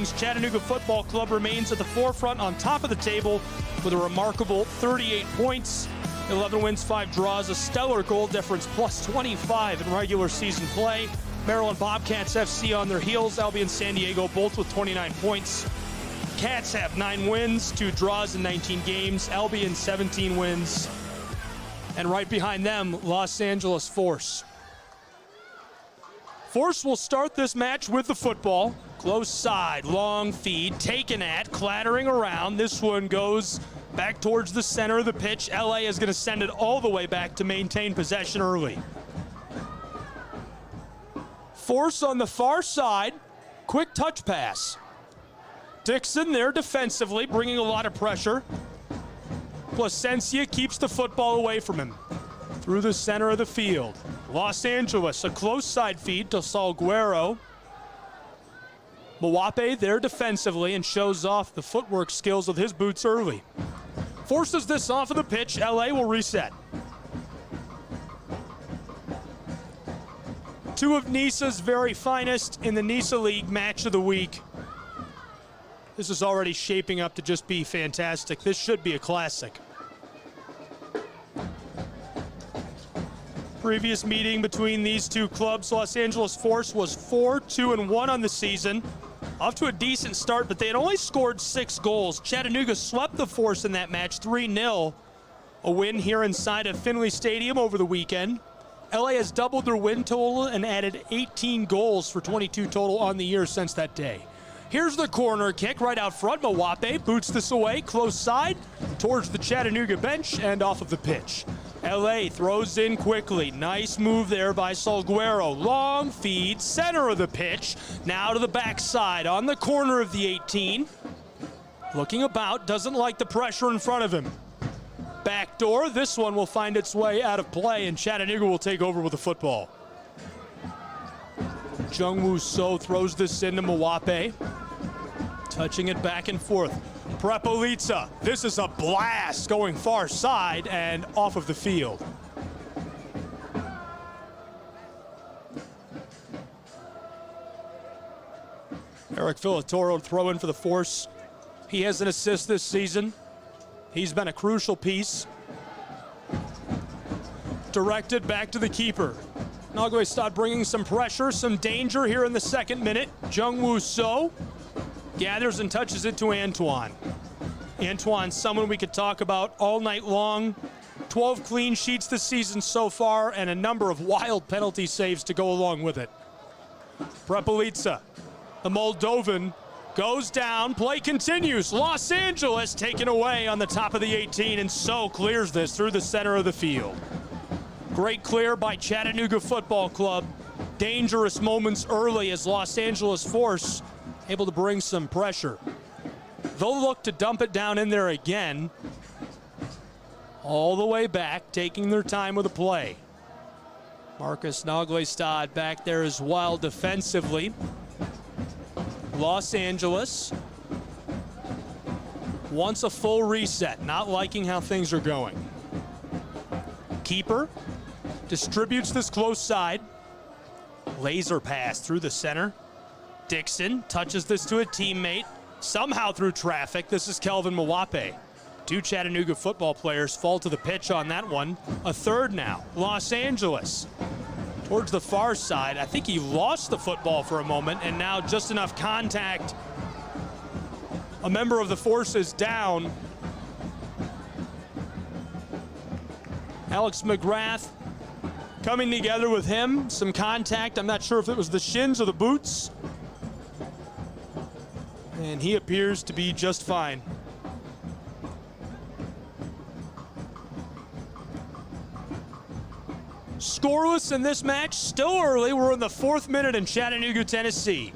standings, Chattanooga Football Club remains at the forefront on top of the table with a remarkable 38 points, 11 wins, 5 draws, a stellar goal difference, plus 25 in regular season play. Maryland Bobcats FC on their heels, Albion San Diego both with 29 points. Cats have 9 wins, 2 draws in 19 games, Albion 17 wins. And right behind them, Los Angeles Force. Force will start this match with the football. Close side, long feed, taken at, clattering around. This one goes back towards the center of the pitch. LA is going to send it all the way back to maintain possession early. Force on the far side, quick touch pass. Dixon there defensively, bringing a lot of pressure. Placencia keeps the football away from him. Through the center of the field. Los Angeles, a close side feed to Salguero. Mwape there defensively and shows off the footwork skills with his boots early. Forces this off of the pitch, LA will reset. 2 of Nisa's very finest in the Nisa League match of the week. This is already shaping up to just be fantastic. This should be a classic. Previous meeting between these two clubs, Los Angeles Force was 4-2-1 on the season. Off to a decent start, but they had only scored 6 goals. Chattanooga swept the Force in that match 3-0. A win here inside of Finley Stadium over the weekend. LA has doubled their win total and added 18 goals for 22 total on the year since that day. Here's the corner kick right out front. Mwape boots this away, close side, towards the Chattanooga bench and off of the pitch. LA throws in quickly. Nice move there by Salguero. Long feed, center of the pitch. Now to the backside on the corner of the 18. Looking about, doesn't like the pressure in front of him. Backdoor, this one will find its way out of play and Chattanooga will take over with the football. Jungwoo So throws this into Mwape. Touching it back and forth. Prepolitsa, this is a blast going far side and off of the field. Eric Filatoro throw in for the Force. He has an assist this season. He's been a crucial piece. Directed back to the keeper. Naguestad bringing some pressure, some danger here in the 2nd minute. Jungwoo So gathers and touches it to Antoine. Antoine, someone we could talk about all night long. 12 clean sheets this season so far and a number of wild penalty saves to go along with it. Prepolitsa, the Moldovan, goes down, play continues. Los Angeles taken away on the top of the 18 and So clears this through the center of the field. Great clear by Chattanooga Football Club. Dangerous moments early as Los Angeles Force able to bring some pressure. They'll look to dump it down in there again. All the way back, taking their time with the play. Marcus Naguestad back there as well defensively. Los Angeles wants a full reset, not liking how things are going. Keeper distributes this close side. Laser pass through the center. Dixon touches this to a teammate. Somehow through traffic, this is Kelvin Mwape. 2 Chattanooga football players fall to the pitch on that one. A third now, Los Angeles. Towards the far side, I think he lost the football for a moment and now just enough contact. A member of the Force is down. Alex McGrath coming together with him. Some contact, I'm not sure if it was the shins or the boots. And he appears to be just fine. Scoreless in this match, still early. We're in the 4th minute in Chattanooga, Tennessee.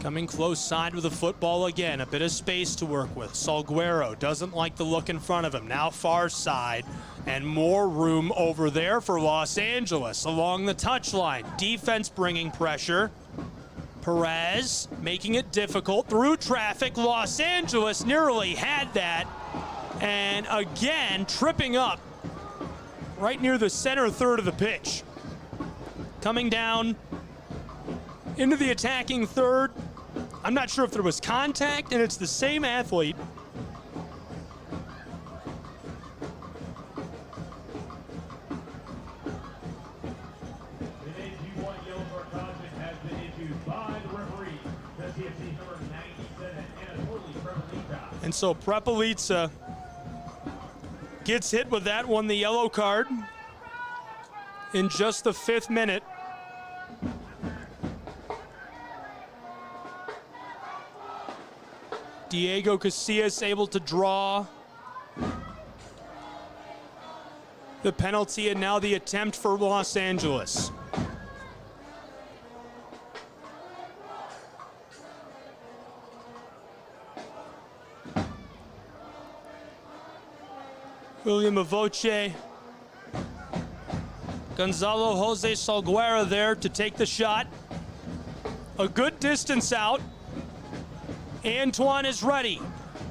Coming close side with the football again, a bit of space to work with. Salguero doesn't like the look in front of him. Now far side, and more room over there for Los Angeles along the touchline. Defense bringing pressure. Perez making it difficult through traffic. Los Angeles nearly had that. And again, tripping up right near the center third of the pitch. Coming down into the attacking third. I'm not sure if there was contact, and it's the same athlete. And so Prepelica gets hit with that one, the yellow card, in just the 5th minute. Diego Casillas able to draw the penalty, and now the attempt for Los Angeles. William Avoce, Gonzalo Jose Salguera there to take the shot. A good distance out. Antoine is ready.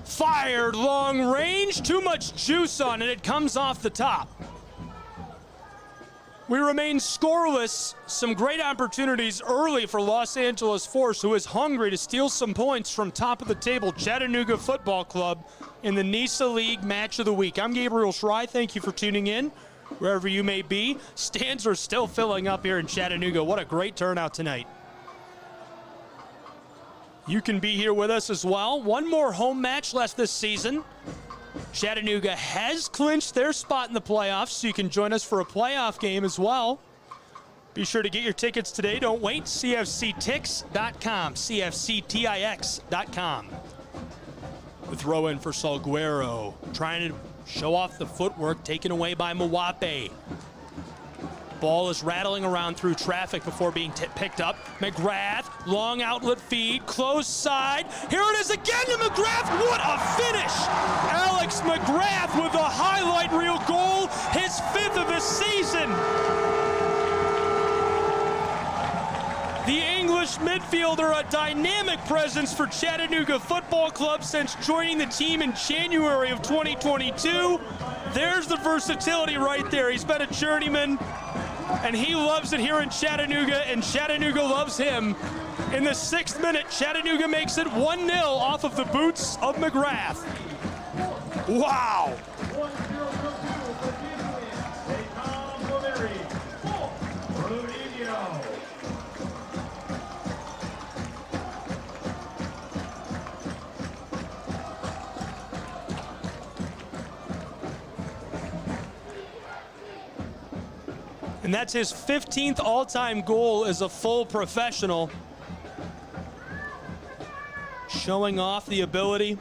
Fired long range, too much juice on it. It comes off the top. We remain scoreless. Some great opportunities early for Los Angeles Force, who is hungry to steal some points from top of the table Chattanooga Football Club in the NISA League Match of the Week. I'm Gabriel Schrei. Thank you for tuning in, wherever you may be. Stands are still filling up here in Chattanooga. What a great turnout tonight. You can be here with us as well. One more home match left this season. Chattanooga has clinched their spot in the playoffs, so you can join us for a playoff game as well. Be sure to get your tickets today. Don't wait. CFCTix.com. CFCTIX.com. The throw in for Salguero. Trying to show off the footwork, taken away by Mwape. Ball is rattling around through traffic before being picked up. McGrath, long outlet feed, close side. Here it is again to McGrath. What a finish! Alex McGrath with a highlight reel goal, his 5th of the season. The English midfielder, a dynamic presence for Chattanooga Football Club since joining the team in January of 2022. There's the versatility right there. He's been a journeyman, and he loves it here in Chattanooga, and Chattanooga loves him. In the 6th minute, Chattanooga makes it 1-0 off of the boots of McGrath. Wow. And that's his 15th all-time goal as a full professional. Showing off the ability.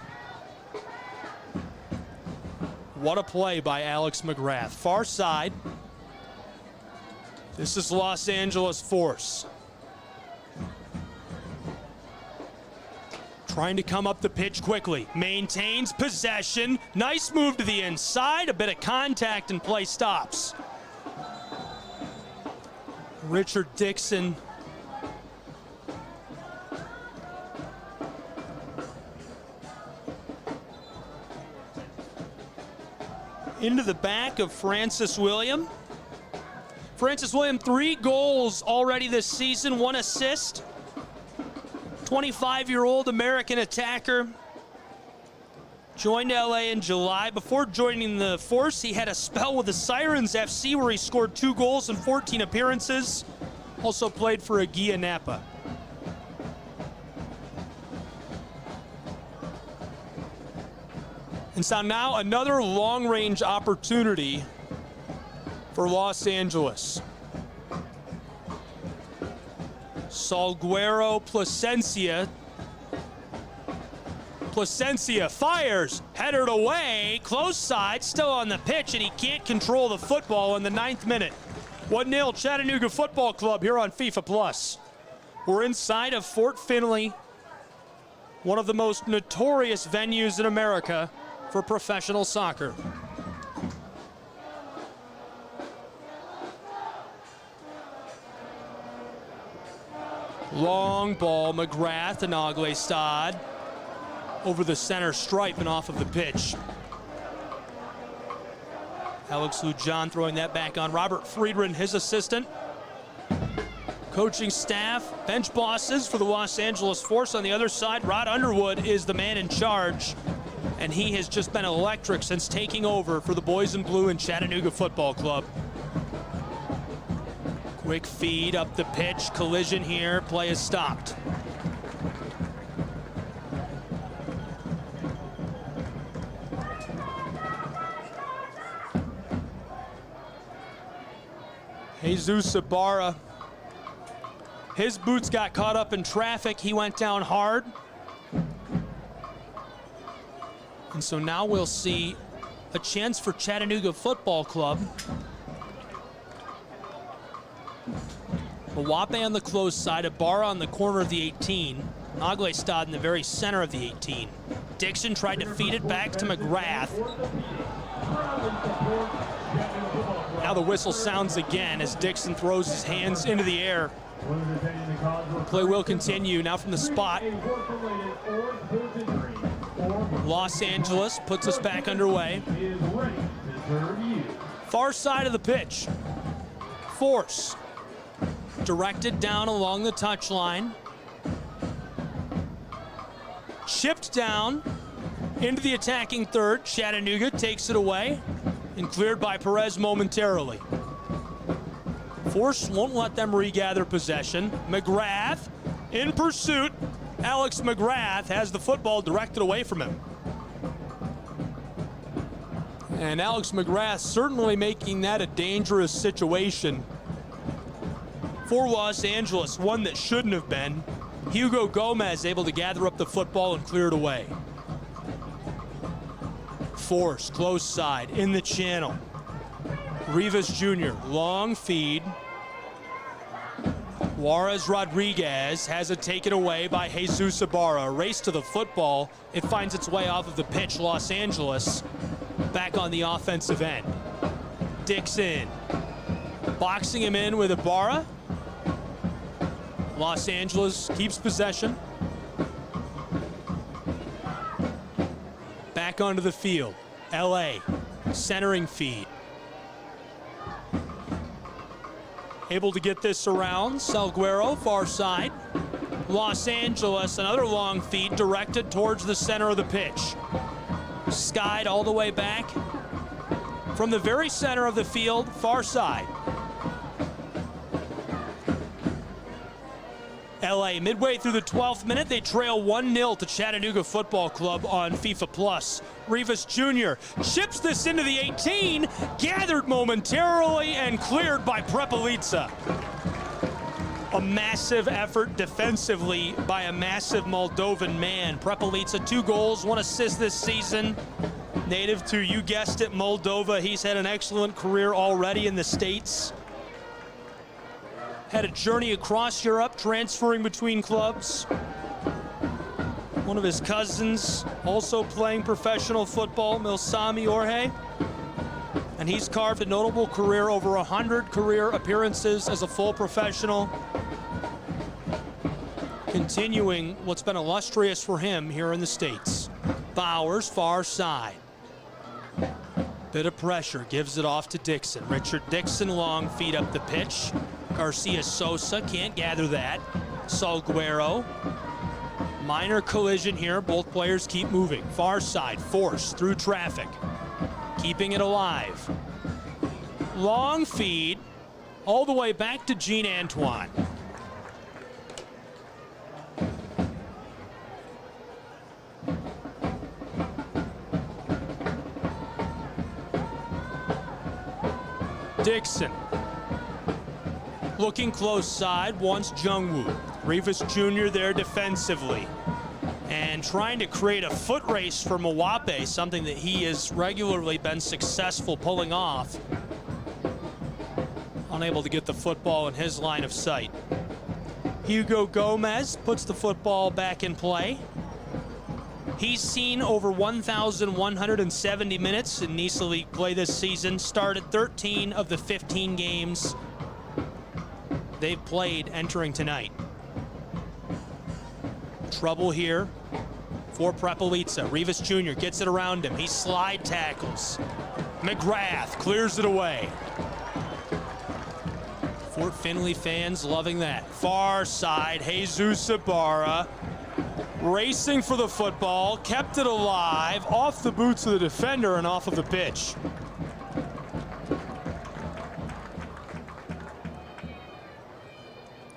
What a play by Alex McGrath. Far side. This is Los Angeles Force. Trying to come up the pitch quickly. Maintains possession. Nice move to the inside. A bit of contact and play stops. Richard Dixon. Into the back of Francis William. Francis William, 3 goals already this season, 1 assist. 25-year-old American attacker. Joined LA in July. Before joining the Force, he had a spell with the Sirens FC where he scored 2 goals in 14 appearances. Also played for Aguila Napa. And so now another long-range opportunity for Los Angeles. Salguero, Plasencia. Plasencia fires, headed away, close side, still on the pitch, and he can't control the football in the 9th minute. 1-0 Chattanooga Football Club here on FIFA Plus. We're inside of Fort Finley, one of the most notorious venues in America for professional soccer. Long ball, McGrath and Aglestad over the center stripe and off of the pitch. Alex Lujan throwing that back on. Robert Friedman, his assistant. coaching staff, bench bosses for the Los Angeles Force. On the other side, Rod Underwood is the man in charge, and he has just been electric since taking over for the Boys in Blue and Chattanooga Football Club. Quick feed up the pitch, collision here, play is stopped. Jesus Ibarra, his boots got caught up in traffic. He went down hard. And so now we'll see a chance for Chattanooga Football Club. Mawape on the close side, Ibarra on the corner of the 18. Aglestad in the very center of the 18. Dixon tried to feed it back to McGrath. Now the whistle sounds again as Dixon throws his hands into the air. Play will continue now from the spot. Los Angeles puts us back underway. Far side of the pitch. Force. Directed down along the touchline. Chipped down into the attacking third. Chattanooga takes it away and cleared by Perez momentarily. Force won't let them regather possession. McGrath in pursuit. Alex McGrath has the football directed away from him. And Alex McGrath certainly making that a dangerous situation for Los Angeles, one that shouldn't have been. Hugo Gomez able to gather up the football and clear it away. Force, close side, in the channel. Rivas Jr., long feed. Juarez Rodriguez has it taken away by Jesus Ibarra. A race to the football. It finds its way off of the pitch. Los Angeles back on the offensive end. Dixon boxing him in with Ibarra. Los Angeles keeps possession. Back onto the field. LA centering feed. Able to get this around. Salguero, far side. Los Angeles, another long feed directed towards the center of the pitch. Skied all the way back from the very center of the field, far side. LA, midway through the 12th minute, they trail 1-0 to Chattanooga Football Club on FIFA Plus. Rivas Jr. chips this into the 18, gathered momentarily and cleared by Prepelica. A massive effort defensively by a massive Moldovan man. Prepelica, 2 goals, 1 assist this season. Native to, you guessed it, Moldova. He's had an excellent career already in the States. Had a journey across Europe, transferring between clubs. One of his cousins also playing professional football, Milsami Jorge. And he's carved a notable career, over 100 career appearances as a full professional. Continuing what's been illustrious for him here in the States. Bowers, far side. Bit of pressure, gives it off to Dixon. Richard Dixon, long feed up the pitch. Garcia Sosa can't gather that. Salguero. Minor collision here. Both players keep moving. Far side, Force through traffic. Keeping it alive. Long feed all the way back to Jean Antoine. Dixon. Looking close side, wants Jungwoo. Rivas Jr. there defensively. And trying to create a foot race for Mawape, something that he has regularly been successful pulling off. Unable to get the football in his line of sight. Hugo Gomez puts the football back in play. He's seen over 1,170 minutes in NISA League play this season. Started 13 of the 15 games they've played entering tonight. Trouble here for Prepelica. Rivas Jr. gets it around him. He slide tackles. McGrath clears it away. Fort Finley fans loving that. Far side, Jesus Ibarra racing for the football, kept it alive, off the boots of the defender and off of the pitch.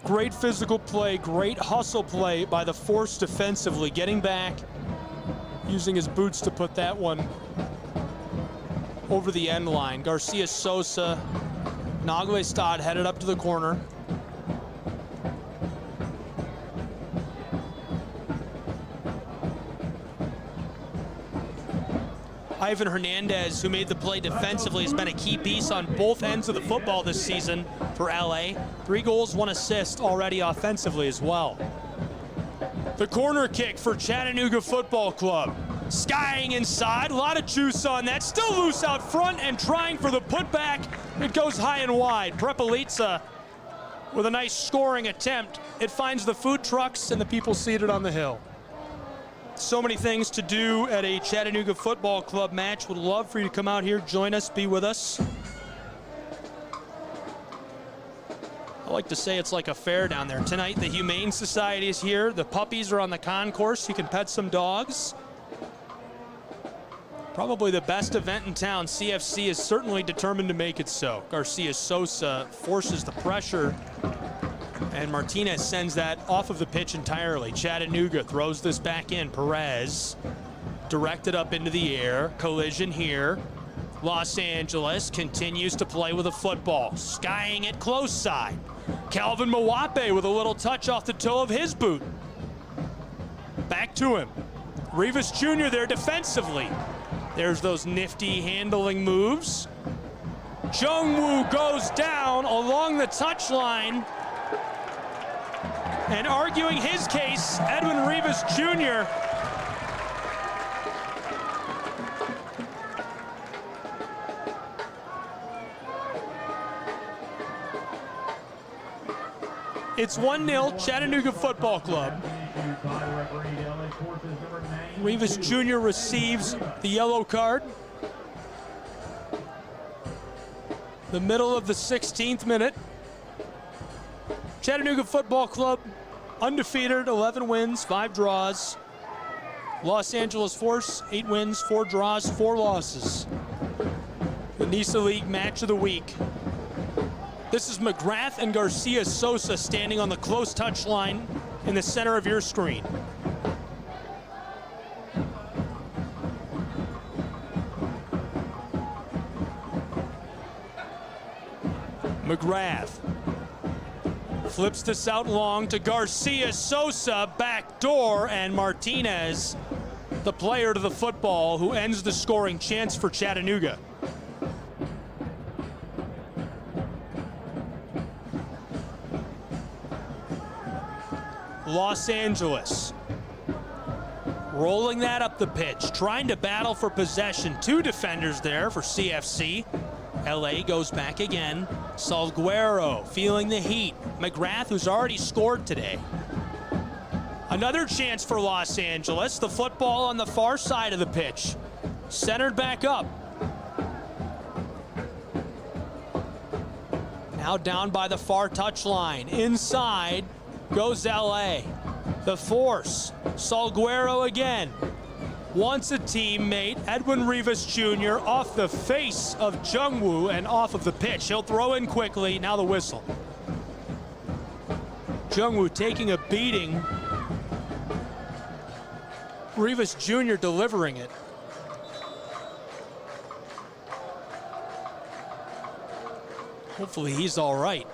Great physical play, great hustle play by the Force defensively, getting back, using his boots to put that one over the end line. Garcia Sosa, Nagelstad headed up to the corner. Ivan Hernandez, who made the play defensively, has been a key piece on both ends of the football this season for LA. 3 goals, 1 assist already offensively as well. The corner kick for Chattanooga Football Club. Skying inside, a lot of juice on that. Still loose out front and trying for the putback. It goes high and wide. Prepelica with a nice scoring attempt. It finds the food trucks and the people seated on the hill. So many things to do at a Chattanooga Football Club match. Would love for you to come out here, join us, be with us. I like to say it's like a fair down there. Tonight, the Humane Society is here. The puppies are on the concourse. You can pet some dogs. Probably the best event in town. CFC is certainly determined to make it so. Garcia Sosa forces the pressure, and Martinez sends that off of the pitch entirely. Chattanooga throws this back in. Perez directed up into the air. Collision here. Los Angeles continues to play with a football. Skying it close side. Calvin Mwape with a little touch off the toe of his boot. Back to him. Rivas Jr. there defensively. There's those nifty handling moves. Jungwoo goes down along the touchline. And arguing his case, Edwin Rivas Jr. It's 1-0 Chattanooga Football Club. Rivas Jr. receives the yellow card. The middle of the 16th minute. Chattanooga Football Club undefeated, 11 wins, 5 draws. Los Angeles Force, 8 wins, 4 draws, 4 losses. The NISA League Match of the Week. This is McGrath and Garcia Sosa standing on the close touch line in the center of your screen. McGrath flips this out long to Garcia Sosa, back door, and Martinez, the player to the football, who ends the scoring chance for Chattanooga. Los Angeles rolling that up the pitch, trying to battle for possession. 2 defenders there for CFC. LA goes back again. Salguero feeling the heat. McGrath, who's already scored today. Another chance for Los Angeles. The football on the far side of the pitch. Centered back up. Now down by the far touchline. Inside goes LA. The Force. Salguero again. Wants a teammate. Edwin Rivas Jr. off the face of Jungwoo and off of the pitch. He'll throw in quickly. Now the whistle. Jungwoo taking a beating. Rivas Jr. delivering it. Hopefully he's all right.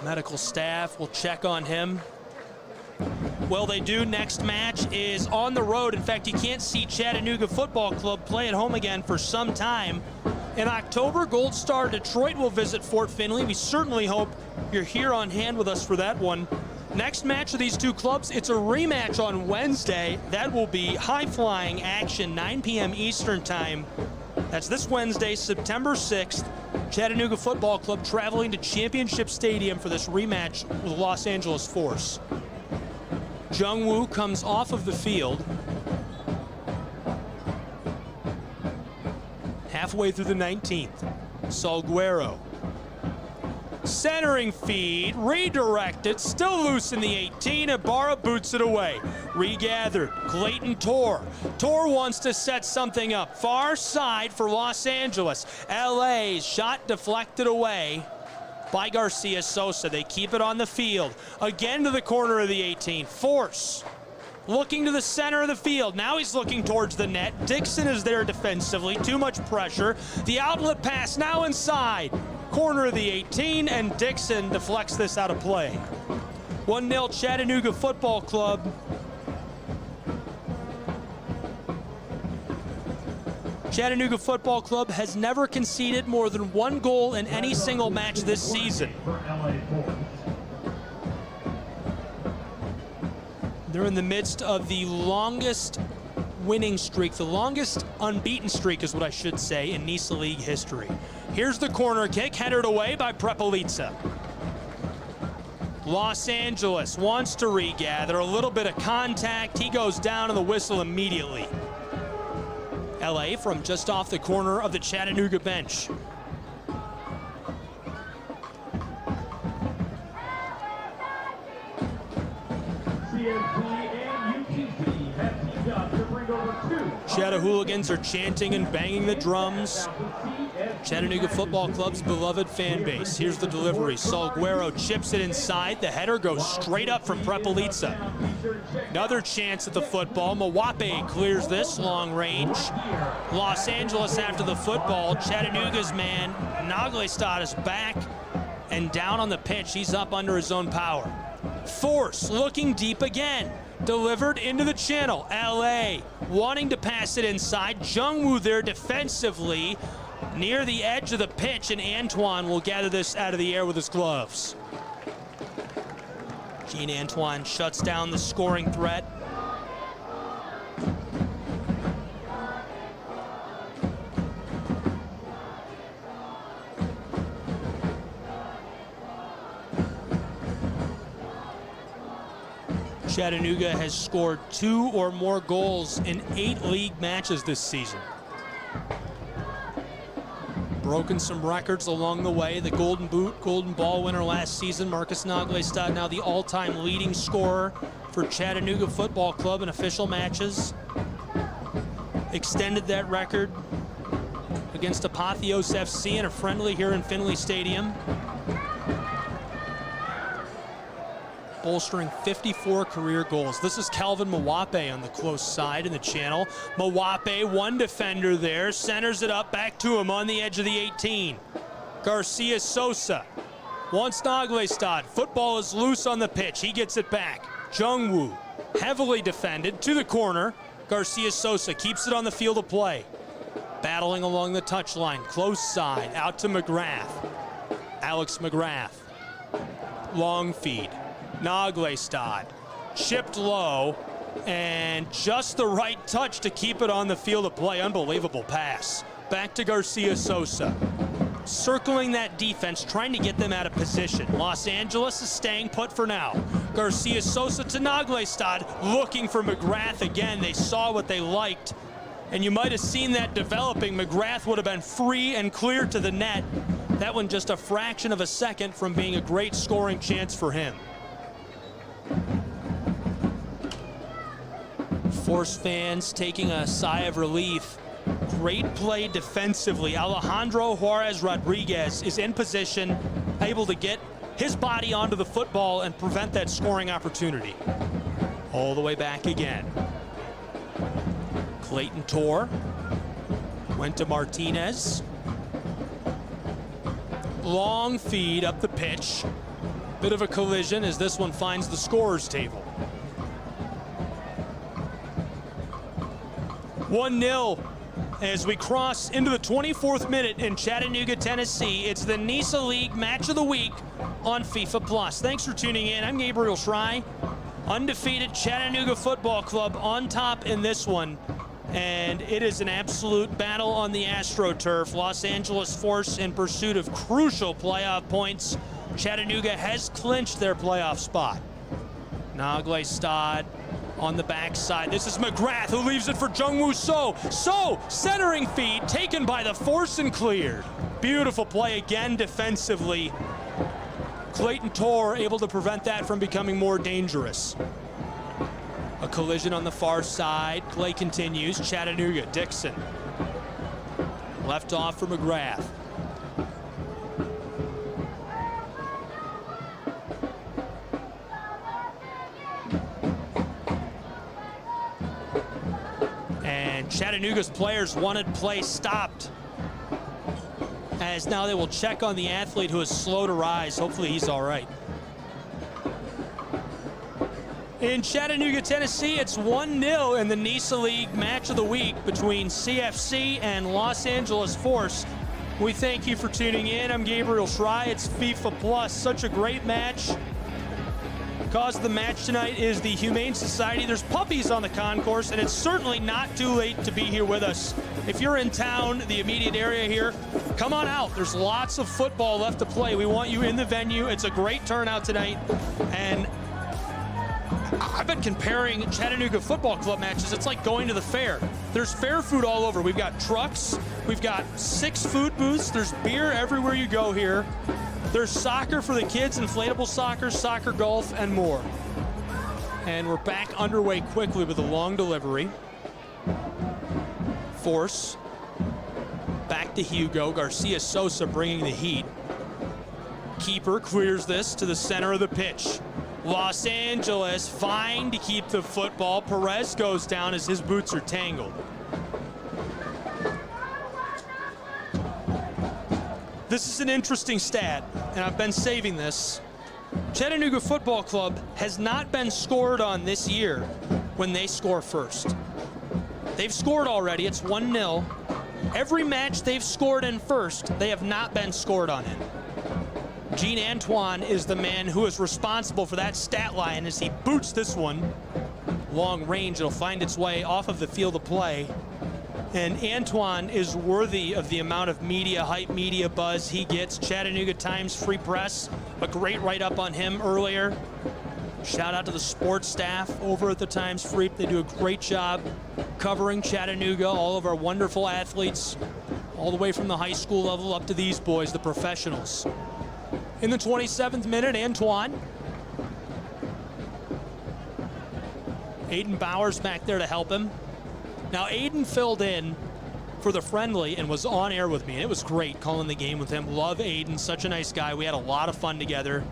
Medical staff will check on him. Well, they do. Next match is on the road. In fact, you can't see Chattanooga Football Club play at home again for some time. In October, Gold Star Detroit will visit Fort Finley. We certainly hope you're here on hand with us for that one. Next match of these 2 clubs, it's a rematch on Wednesday. That will be high-flying action, 9 p.m. Eastern time. That's this Wednesday, September 6th. Chattanooga Football Club traveling to Championship Stadium for this rematch with Los Angeles Force. Jungwoo comes off of the field. Halfway through the 19th. Salguero Centering feed, redirected, still loose in the 18, and Barra boots it away. Regathered, Clayton Tor. Tor wants to set something up. Far side for Los Angeles. LA's shot deflected away by Garcia Sosa. They keep it on the field. Again to the corner of the 18. Force looking to the center of the field. Now he's looking towards the net. Dixon is there defensively. Too much pressure. The outlet pass now inside. Corner of the 18, and Dixon deflects this out of play. 1-0 Chattanooga Football Club. Chattanooga Football Club has never conceded more than 1 goal in any single match this season. They're in the midst of the longest winning streak, the longest unbeaten streak is what I should say in NISA League history. Here's the corner kick, headed away by Prepelica. Los Angeles wants to regather, a little bit of contact. He goes down on the whistle immediately. LA from just off the corner of the Chattanooga bench. Chattahooligans are chanting and banging the drums. Chattanooga Football Club's beloved fan base. Here's the delivery. Salguero chips it inside. The header goes straight up from Prepelica. Another chance at the football. Mawape clears this long range. Los Angeles after the football. Chattanooga's man, Naglestad, is back and down on the pitch. He's up under his own power. Force looking deep again. Delivered into the channel. LA wanting to pass it inside. Jungwoo there defensively near the edge of the pitch, and Antoine will gather this out of the air with his gloves. Jean Antoine shuts down the scoring threat. Chattanooga has scored 2 or more goals in 8 league matches this season. Broken some records along the way. The Golden Boot, Golden Ball winner last season, Marcus Naglestad, now the all-time leading scorer for Chattanooga Football Club in official matches. Extended that record against Apotheos FC in a friendly here in Finley Stadium. Bolstering 54 career goals. This is Calvin Mawape on the close side in the channel. Mawape, one defender there, centers it up back to him on the edge of the 18. Garcia Sosa wants Naglestad. Football is loose on the pitch. He gets it back. Jungwoo, heavily defended, to the corner. Garcia Sosa keeps it on the field of play. Battling along the touchline, close side, out to McGrath. Alex McGrath. Long feed. Naglestad chipped low, and just the right touch to keep it on the field of play. Unbelievable pass. Back to Garcia Sosa. Circling that defense, trying to get them out of position. Los Angeles is staying put for now. Garcia Sosa to Naglestad, looking for McGrath again. They saw what they liked, and you might have seen that developing. McGrath would have been free and clear to the net. That one just a fraction of a second from being a great scoring chance for him. Force fans taking a sigh of relief. Great play defensively. Alejandro Juarez Rodriguez is in position, able to get his body onto the football and prevent that scoring opportunity. All the way back again. Clayton Tor went to Martinez. Long feed up the pitch. Bit of a collision as this one finds the scorer's table. 1-0 as we cross into the 24th minute in Chattanooga, Tennessee. It's the NISA League Match of the Week on FIFA Plus. Thanks for tuning in. I'm Gabriel Schrei. Undefeated Chattanooga Football Club on top in this one. And it is an absolute battle on the AstroTurf. Los Angeles Force in pursuit of crucial playoff points. Chattanooga has clinched their playoff spot. Naglestad on the backside. This is McGrath who leaves it for Jungwoo So. So, centering feed taken by the Force and cleared. Beautiful play again defensively. Clayton Torr able to prevent that from becoming more dangerous. A collision on the far side. Play continues. Chattanooga, Dixon. Left off for McGrath. And Chattanooga's players wanted play stopped, as now they will check on the athlete who is slow to rise. Hopefully he's all right. In Chattanooga, Tennessee, it's 1-0 in the NISA League match of the week between CFC and Los Angeles Force. We thank you for tuning in. I'm Gabriel Schrei. It's FIFA Plus. Such a great match. Cause of the match tonight is the Humane Society. There's puppies on the concourse, and it's certainly not too late to be here with us. If you're in town, the immediate area here, come on out. There's lots of football left to play. We want you in the venue. It's a great turnout tonight, and I've been comparing Chattanooga Football Club matches. It's like going to the fair. There's fair food all over. We've got trucks. We've got 6 food booths. There's beer everywhere you go here. There's soccer for the kids, inflatable soccer, golf, and more. And we're back underway quickly with a long delivery. Force. Back to Hugo. Garcia Sosa bringing the heat. Keeper clears this to the center of the pitch. Los Angeles fine to keep the football. Perez goes down as his boots are tangled. This is an interesting stat, and I've been saving this. Chattanooga Football Club has not been scored on this year when they score first. They've scored already. It's 1-0. Every match they've scored in first, they have not been scored on in. Gene Antoine is the man who is responsible for that stat line as he boots this one. Long range, it'll find its way off of the field of play. And Antoine is worthy of the amount of media hype, media buzz he gets. Chattanooga Times Free Press, a great write-up on him earlier. Shout out to the sports staff over at the Times Free. They do a great job covering Chattanooga, all of our wonderful athletes, all the way from the high school level up to these boys, the professionals. In the 27th minute, Antoine. Aiden Bowers back there to help him. Now, Aiden filled in for the friendly and was on air with me, and it was great calling the game with him. Love Aiden, such a nice guy. We had a lot of fun together.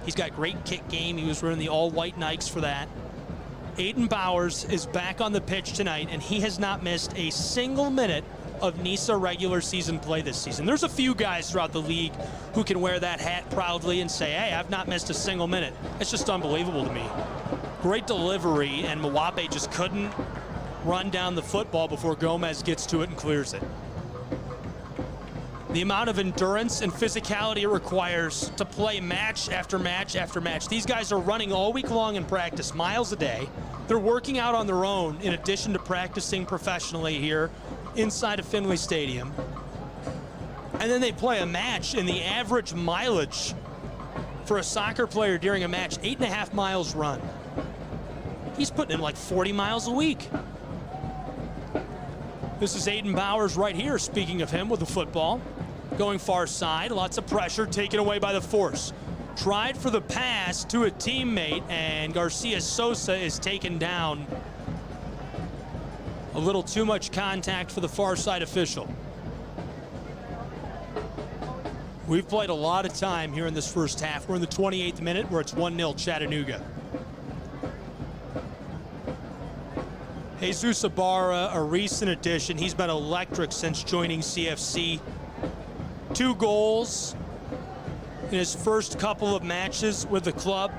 He's got great kick game. He was wearing the all-white Nikes for that. Aiden Bowers is back on the pitch tonight, and he has not missed a single minute of NISA regular season play this season. There's a few guys throughout the league who can wear that hat proudly and say, hey, I've not missed a single minute. It's just unbelievable to me. Great delivery, and Mwape just couldn't run down the football before Gomez gets to it and clears it. The amount of endurance and physicality it requires to play match after match after match. These guys are running all week long in practice, miles a day. They're working out on their own in addition to practicing professionally here inside of Finley Stadium. And then they play a match, and the average mileage for a soccer player during a match, 8.5 miles run. He's putting in like 40 miles a week. This is Aiden Bowers right here, speaking of him, with the football. Going far side, lots of pressure taken away by the Force. Tried for the pass to a teammate, and Garcia Sosa is taken down. A little too much contact for the far side official. We've played a lot of time here in this first half. We're in the 28th minute where it's 1-0 Chattanooga. Jesus Ibarra, a recent addition. He's been electric since joining CFC. 2 goals in his first couple of matches with the club.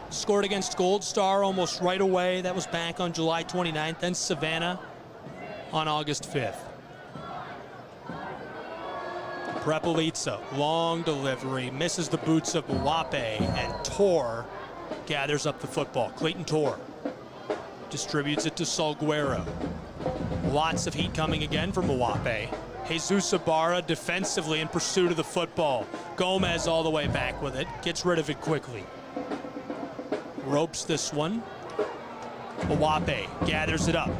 Scored against Gold Star almost right away. That was back on July 29th. Then Savannah on August 5th. Prepelica, long delivery, misses the boots of Mwape, and Torr gathers up the football. Clayton Torr distributes it to Salguero. Lots of heat coming again from Mwape. Jesus Ibarra defensively in pursuit of the football. Gomez all the way back with it. Gets rid of it quickly. Ropes this one. Mwape gathers it up.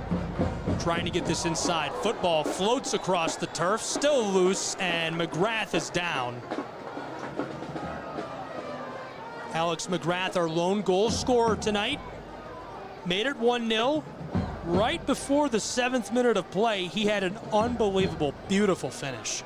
Trying to get this inside. Football floats across the turf. Still loose, and McGrath is down. Alex McGrath, our lone goal scorer tonight, made it 1-0. Right before the 7th minute of play, he had an unbelievable, beautiful finish.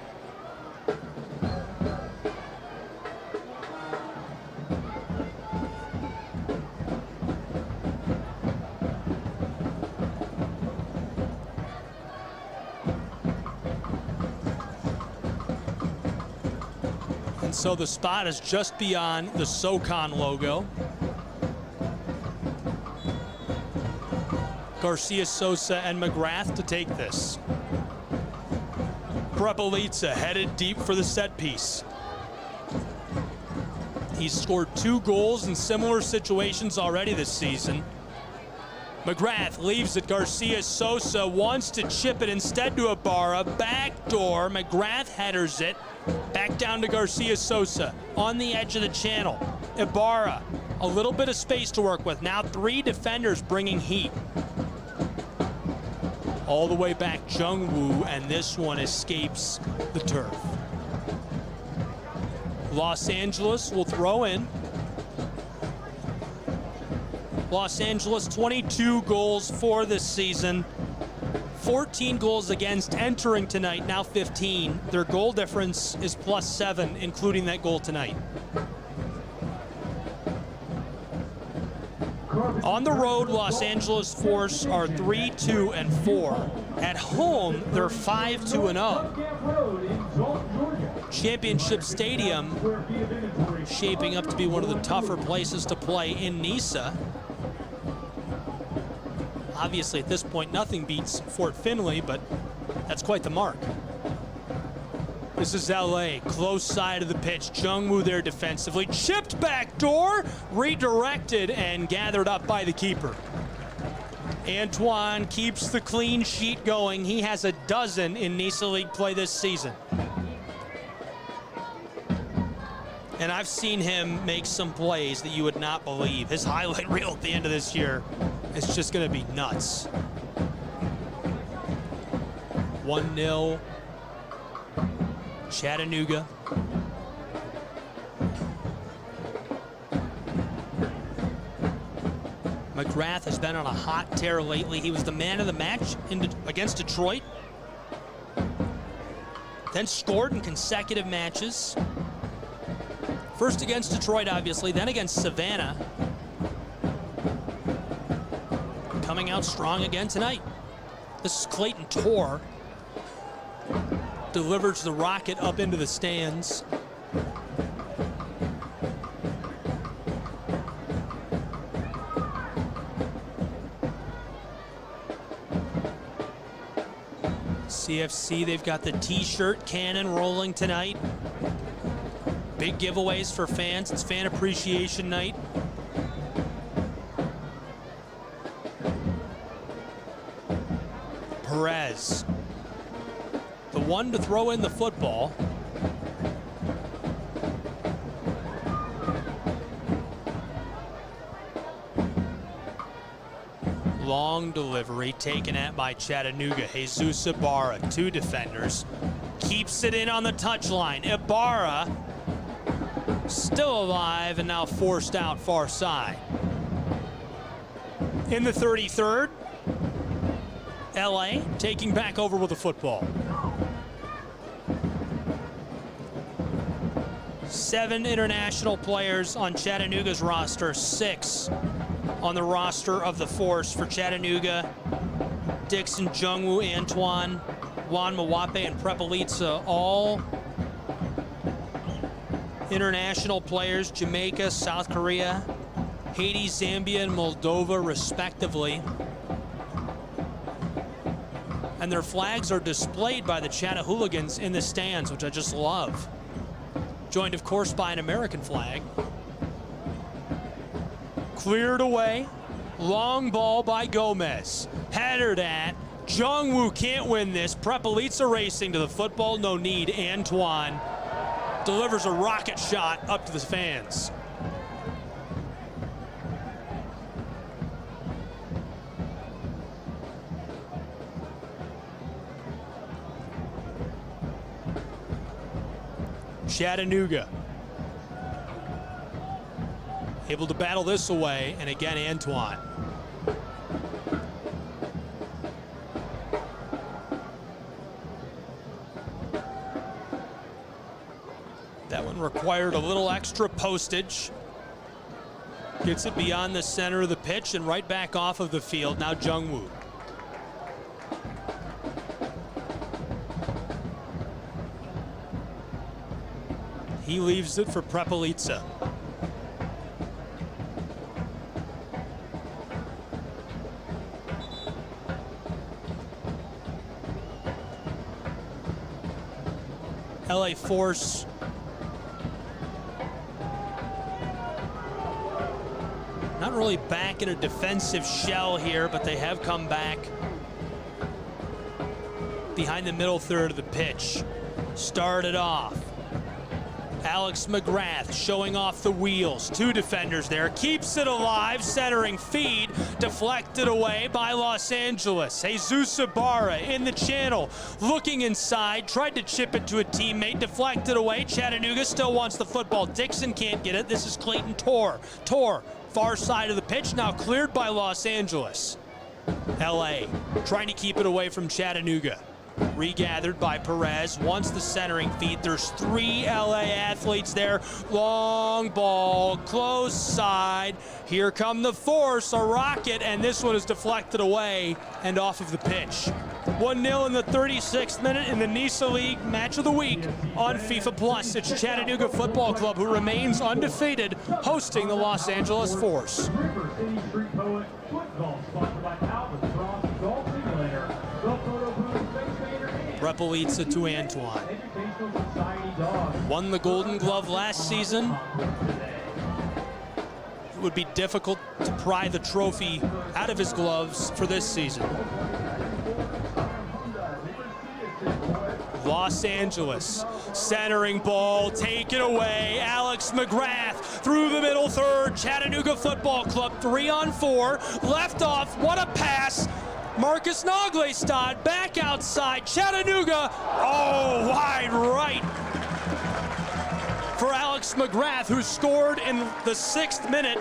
And so the spot is just beyond the SoCon logo. Garcia, Sosa, and McGrath to take this. Prepelica headed deep for the set piece. He's scored 2 goals in similar situations already this season. McGrath leaves it. Garcia, Sosa wants to chip it instead to Ibarra. Backdoor. McGrath headers it. Back down to Garcia, Sosa on the edge of the channel. Ibarra, a little bit of space to work with. Now 3 defenders bringing heat. All the way back, Jung Woo, and this one escapes the turf. Los Angeles will throw in. Los Angeles, 22 goals for this season. 14 goals against entering tonight, now 15. Their goal difference is +7, including that goal tonight. On the road, Los Angeles Force are 3-2-4. At home, they're 5-2-0. Championship Stadium shaping up to be one of the tougher places to play in NISA. Obviously, at this point, nothing beats Fort Finley, but that's quite the mark. This is LA, close side of the pitch. Jungwoo there defensively. Chipped back door, redirected and gathered up by the keeper. Antoine keeps the clean sheet going. He has a dozen in NISA League play this season. And I've seen him make some plays that you would not believe. His highlight reel at the end of this year is just gonna be nuts. 1-0. Chattanooga. McGrath has been on a hot tear lately. He was the man of the match against Detroit. Then scored in consecutive matches. First against Detroit, obviously, then against Savannah. Coming out strong again tonight. This is Clayton Torr. Delivers the rocket up into the stands. CFC, they've got the t-shirt cannon rolling tonight. Big giveaways for fans. It's fan appreciation night. Perez, the one to throw in the football. Long delivery taken at by Chattanooga. Jesus Ibarra, 2 defenders. Keeps it in on the touchline. Ibarra still alive and now forced out far side. In the 33rd, LA taking back over with the football. 7 international players on Chattanooga's roster, 6 on the roster of the Force for Chattanooga. Dixon, Jungwoo, Antoine, Juan Mawape, and Prepelica, all international players. Jamaica, South Korea, Haiti, Zambia, and Moldova, respectively. And their flags are displayed by the Chattahooligans in the stands, which I just love. Joined, of course, by an American flag. Cleared away. Long ball by Gomez. Headered at. Jungwoo can't win this. Prepelica racing to the football. No need. Antoine delivers a rocket shot up to the fans. Chattanooga Able to battle this away, and again, Antoine. That one required a little extra postage. Gets it beyond the center of the pitch and right back off of the field. Now Jungwoo. He leaves it for Prepelica. LA Force not really back in a defensive shell here, but they have come back behind the middle third of the pitch. Started off. Alex McGrath showing off the wheels. Two defenders there. Keeps it alive. Centering feed. Deflected away by Los Angeles. Jesus Ibarra in the channel. Looking inside. Tried to chip it to a teammate. Deflected away. Chattanooga still wants the football. Dixon can't get it. This is Clayton Torr. Torr, far side of the pitch. Now cleared by Los Angeles. LA trying to keep it away from Chattanooga. Regathered by Perez, wants the centering feed. There's three LA athletes there. Long ball, close side. Here come the Force, a rocket, and this one is deflected away and off of the pitch. 1-0 in the 36th minute in the NISA League Match of the Week on FIFA Plus. It's Chattanooga Football Club, who remains undefeated, hosting the Los Angeles Force. Prepelica to Antoine. Won the Golden Glove last season. It would be difficult to pry the trophy out of his gloves for this season. Los Angeles, centering ball, taken away. Alex McGrath through the middle third. Chattanooga Football Club 3-on-4. Left off, what a pass. Marcus Naglestad back outside. Chattanooga, oh, wide right for Alex McGrath, who scored in the 6th minute.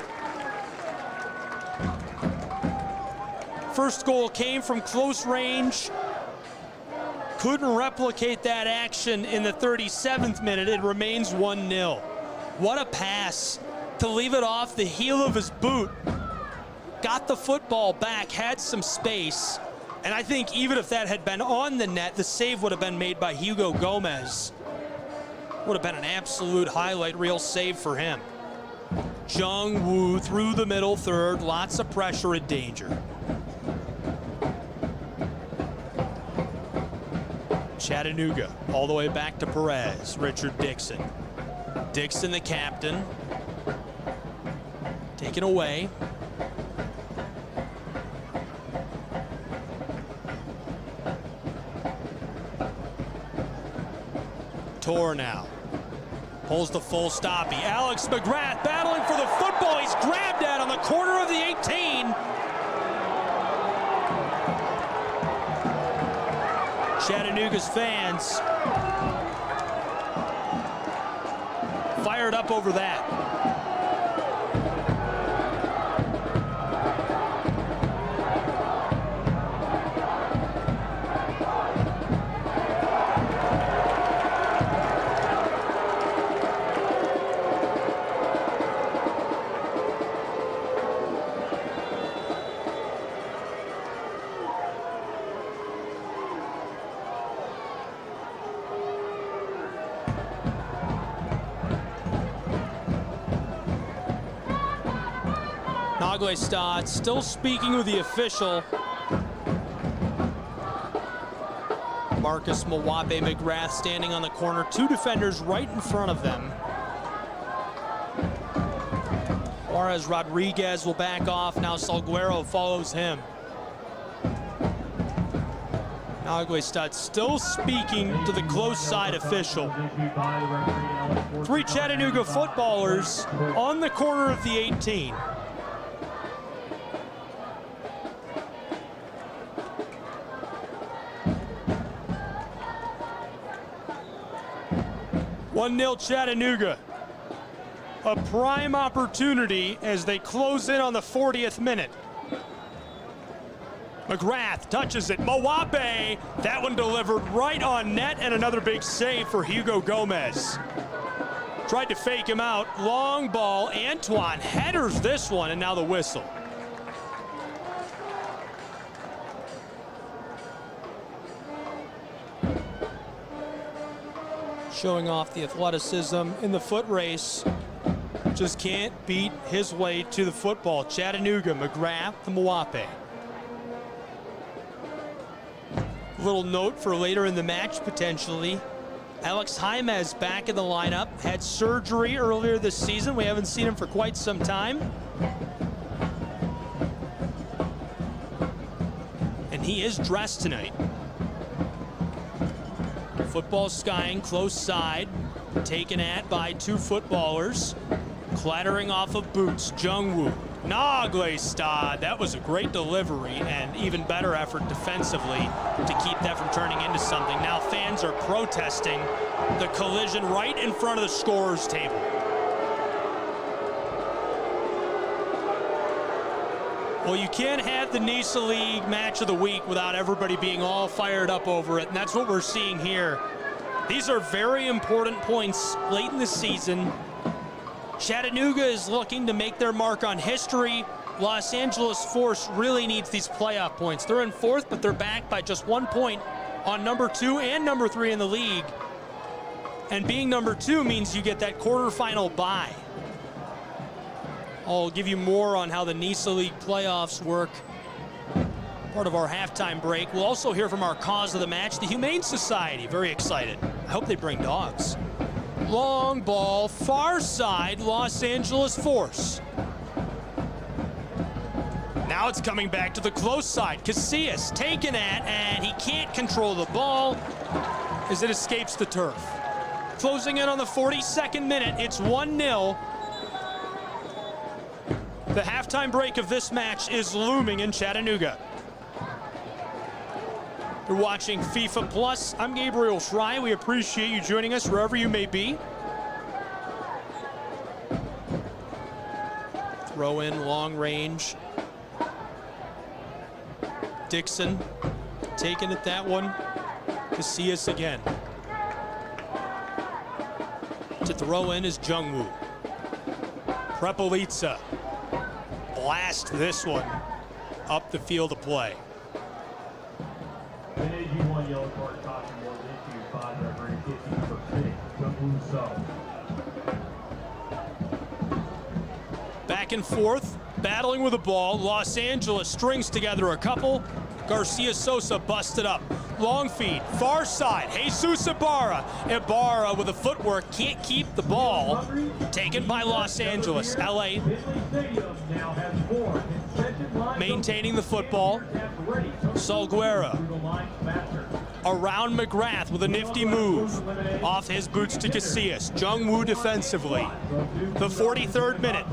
First goal came from close range. Couldn't replicate that action in the 37th minute. It remains 1-0. What a pass to leave it off the heel of his boot. Got the football back, had some space, and I think even if that had been on the net, the save would have been made by Hugo Gomez. Would have been an absolute highlight reel save for him. Jungwoo through the middle third, lots of pressure and danger. Chattanooga all the way back to Perez. Richard Dixon. Dixon, the captain. Taken away. Torr now. Pulls the full stoppie. Alex McGrath battling for the football. He's grabbed at on the corner of the 18. Chattanooga's fans fired up over that. Naglestad still speaking with the official. Marcus Mwape McGrath standing on the corner. Two defenders right in front of them. Juarez Rodriguez will back off. Now Salguero follows him. Naglestad still speaking to the close side official. Three Chattanooga footballers on the corner of the 18. One 1-0 Chattanooga. a prime opportunity as they close in on the 40th minute. McGrath touches it. Mawape, that one delivered right on net, and another big save for Hugo Gomez. Tried to fake him out. Long ball. Antoine headers this one, and now the whistle. Showing off the athleticism in the foot race. Just can't beat his way to the football. Chattanooga, McGrath to Mawape. Little note for later in the match, potentially. Alex Jaimez back in the lineup. Had surgery earlier this season. We haven't seen him for quite some time. And he is dressed tonight. Football skying close side. Taken at by two footballers. Clattering off of boots. Jungwoo. Naglestad. That was a great delivery and even better effort defensively to keep that from turning into something. Now fans are protesting the collision right in front of the scorer's table. Well, you can't have the NISA League match of the week without everybody being all fired up over it, and that's what we're seeing here. These are very important points late in the season. Chattanooga is looking to make their mark on history. Los Angeles Force really needs these playoff points. They're in fourth, but they're back by just 1 point on number 2 and number 3 in the league. And being number 2 means you get that quarterfinal bye. I'll give you more on how the NISA League playoffs work. Part of our halftime break. We'll also hear from our cause of the match, the Humane Society. Very excited. I hope they bring dogs. Long ball, far side, Los Angeles Force. Now it's coming back to the close side. Casillas taken at, and he can't control the ball as it escapes the turf. Closing in on the 42nd minute, it's 1-0. The halftime break of this match is looming in Chattanooga. You're watching FIFA Plus. I'm Gabriel Schrei. We appreciate you joining us wherever you may be. Throw in long range. Dixon taking it that one. Casillas again. To throw in is Jungwoo. Prepelica. Blast this one up the field of play. Yellow card caution was issued by the referee, kicking number 6, Jungwoo. Back and forth, battling with the ball. Los Angeles strings together a couple. Garcia Sosa busted up. Long feed, far side, Jesus Ibarra. Ibarra with the footwork, can't keep the ball. Taken by Los Angeles. LA maintaining the football. Salguero around McGrath with a nifty move. Off his boots to Casillas. Jungwoo defensively. The 43rd minute.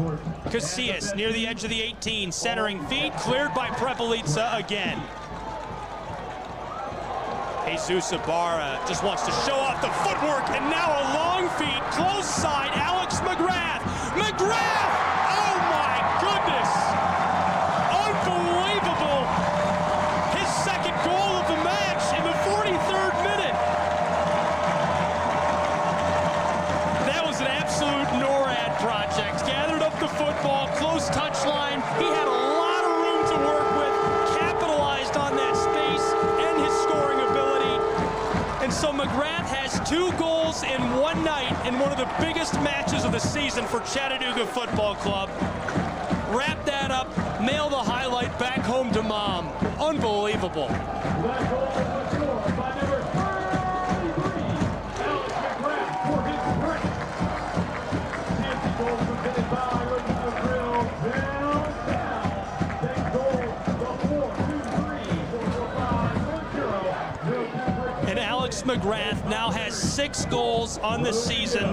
Casillas near the edge of the 18. Centering feed, cleared by Prepelica again. Jesus Ibarra just wants to show off the footwork, and now a long feed, close side, Alex McGrath. McGrath! Oh my goodness! Unbelievable! His second goal of the match in the 43rd minute. That was an absolute NORAD project. Gathered up the football, close touchline. He had a lot of room to work with, capitalized on that space and his scoring ability. And so McGrath has 2 goals in one night in one of the biggest matches of the season for Chattanooga Football Club. Wrap that up, mail the highlight back home to mom. Unbelievable. That goal was scored by number 33, Alex McGrath for his strength. 10 goals submitted by Roosevelt Grill. Down. Same goal, the 4-2-3, 4-5-1-0. And Alex McGrath now has 6 goals on the season.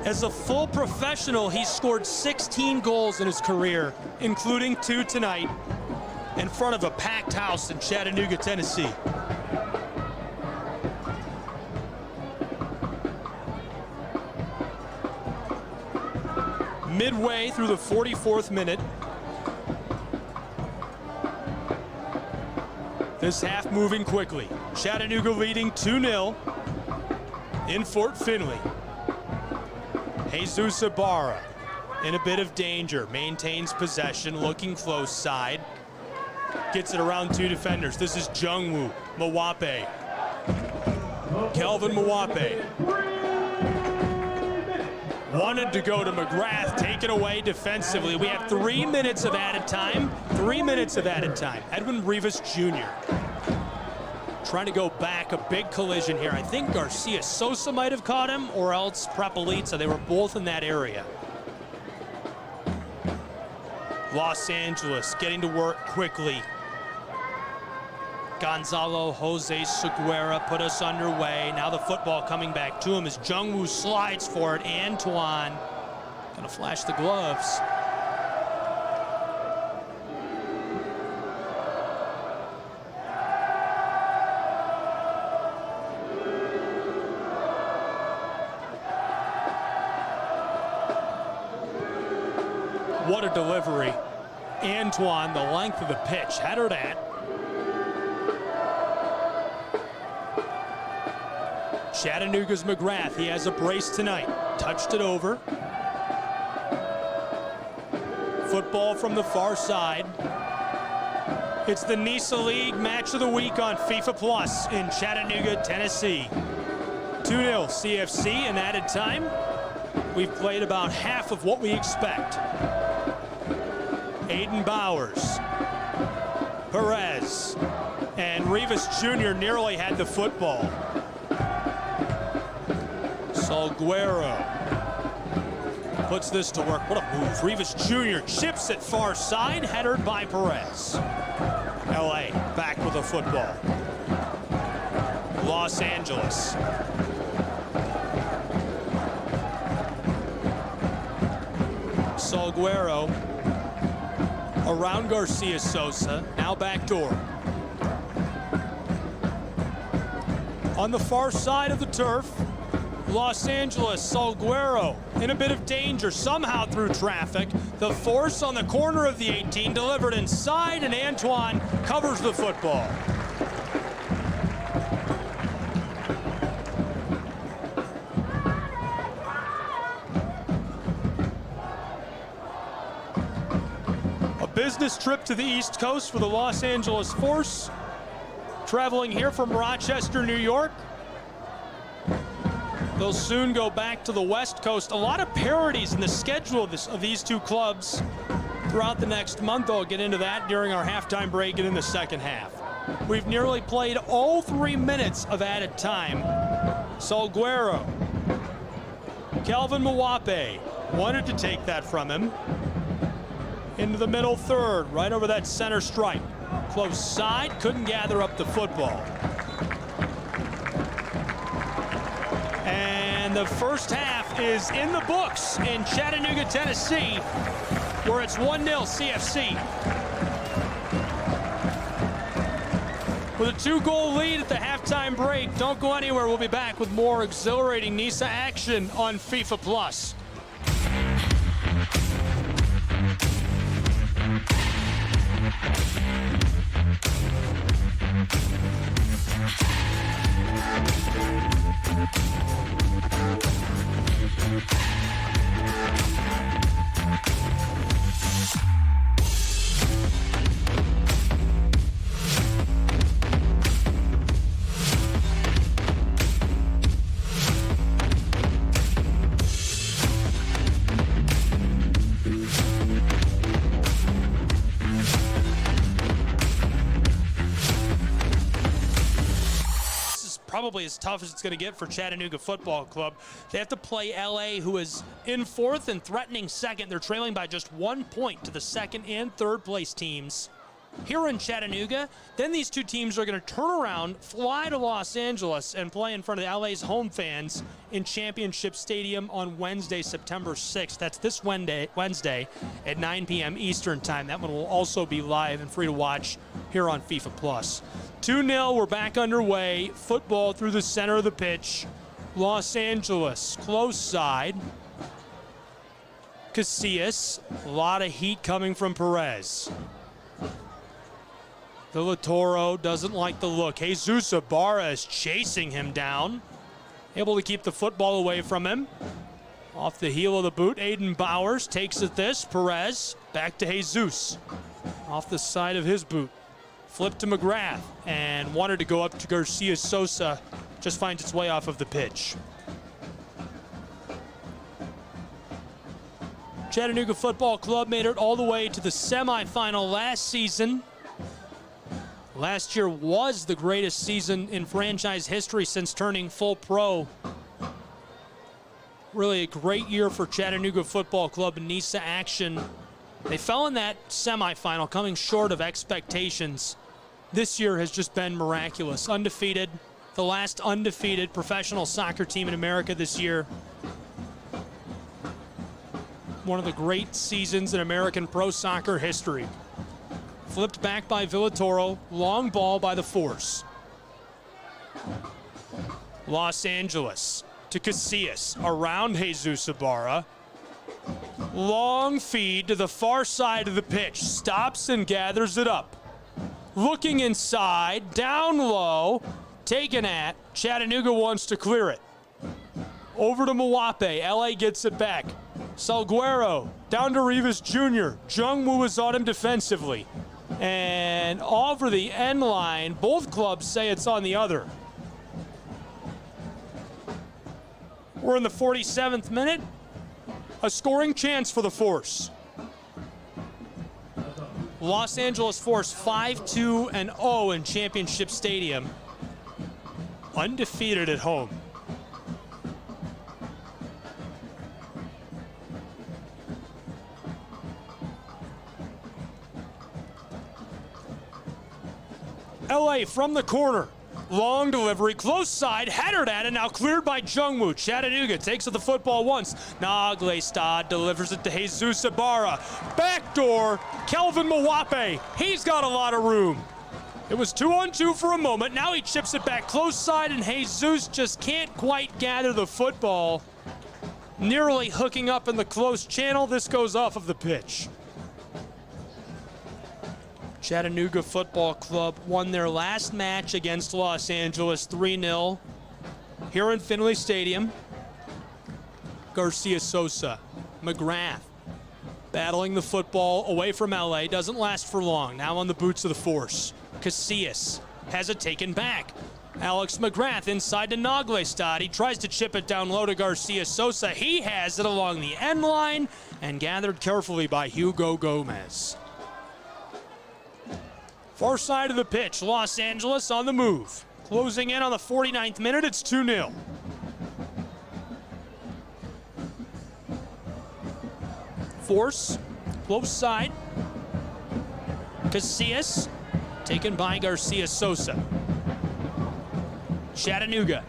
As a full professional, he's scored 16 goals in his career, including 2 tonight, in front of a packed house in Chattanooga, Tennessee. midway through the 44th minute. This half moving quickly. Chattanooga leading 2-0 in Fort Finley. Jesus Ibarra in a bit of danger, maintains possession, looking close side. Gets it around two defenders. This is Jungwoo Mwape. Kelvin Mwape. Wanted to go to McGrath, taken away defensively. We have 3 minutes of added time. 3 minutes of added time. Edwin Rivas Jr. trying to go back, a big collision here. I think Garcia Sosa might have caught him, or else Prepelica. They were both in that area. Los Angeles getting to work quickly. Gonzalo Jose Seguera put us underway. Now the football coming back to him as Jungwoo slides for it. Antoine gonna flash the gloves. What a delivery. Antoine, the length of the pitch, headed at. Chattanooga's McGrath, he has a brace tonight. Touched it over. Football from the far side. It's the NISA League Match of the Week on FIFA Plus in Chattanooga, Tennessee. 2-0 CFC in added time. We've played about half of what we expect. Aiden Bowers, Perez, and Rivas Jr. nearly had the football. Salguero puts this to work. What a move. Rivas Jr. chips it far side, headed by Perez. LA back with a football. Los Angeles. Salguero around Garcia Sosa, now backdoor. On the far side of the turf, Los Angeles, Salguero in a bit of danger, somehow through traffic. The force on the corner of the 18, delivered inside, and Antoine covers the football. A business trip to the East Coast for the Los Angeles Force, traveling here from Rochester, New York. They'll soon go back to the West Coast. A lot of parodies in the schedule of these two clubs throughout the next month. I'll get into that during our halftime break and in the second half. We've nearly played all 3 minutes of added time. Salguero. Kelvin Mwape wanted to take that from him. Into the middle third, right over that center stripe. Close side, couldn't gather up the football. And the first half is in the books in Chattanooga, Tennessee, where it's 1-0 CFC. With a 2-goal lead at the halftime break. Don't go anywhere. We'll be back with more exhilarating NISA action on FIFA Plus. Probably as tough as it's going to get for Chattanooga Football Club. They have to play LA, who is in fourth and threatening second. They're trailing by just 1 point to the second and third place teams here in Chattanooga. Then these two teams are going to turn around, fly to Los Angeles, and play in front of LA's home fans in Championship Stadium on Wednesday, September 6th. That's this Wednesday at 9 p.m. Eastern Time. That one will also be live and free to watch here on FIFA Plus. 2-0, we're back underway. Football through the center of the pitch. Los Angeles, close side. Casillas. A lot of heat coming from Perez. Villatoro doesn't like the look. Jesus Ibarra is chasing him down. Able to keep the football away from him. Off the heel of the boot, Aiden Bowers takes it this. Perez back to Jesus. Off the side of his boot. Flip to McGrath and wanted to go up to Garcia Sosa. Just finds its way off of the pitch. Chattanooga Football Club made it all the way to the semifinal last season. Last year was the greatest season in franchise history since turning full pro. Really a great year for Chattanooga Football Club in NISA action. They fell in that semifinal, coming short of expectations. This year has just been miraculous. Undefeated, the last undefeated professional soccer team in America this year. One of the great seasons in American pro soccer history. Flipped back by Villatoro, long ball by the Force. Los Angeles to Casillas, around Jesus Ibarra. Long feed to the far side of the pitch, stops and gathers it up. Looking inside, down low, taken at, Chattanooga wants to clear it. Over to Mwape, LA gets it back. Salguero, down to Rivas Jr. Jungwoo is on him defensively. And over the end line, both clubs say it's on the other. We're in the 47th minute. A scoring chance for the Force. Los Angeles Force 5-2-0 in Championship Stadium. Undefeated at home. LA from the corner. Long delivery, close side, headered at it, now cleared by Jungwoo. Chattanooga takes the football once. Naglestad delivers it to Jesus Ibarra. Backdoor, Kelvin Mwape. He's got a lot of room. It was 2-on-2 for a moment. Now he chips it back close side, and Jesus just can't quite gather the football. Nearly hooking up in the close channel. This goes off of the pitch. Chattanooga Football Club won their last match against Los Angeles 3-0 here in Finley Stadium. Garcia Sosa, McGrath battling the football away from LA, doesn't last for long. Now on the boots of the Force. Casillas has it taken back. Alex McGrath inside to Naglestad. He tries to chip it down low to Garcia Sosa. He has it along the end line and gathered carefully by Hugo Gomez. Far side of the pitch, Los Angeles on the move. Closing in on the 49th minute, it's 2-0. Force, close side. Casillas, taken by Garcia Sosa. Chattanooga.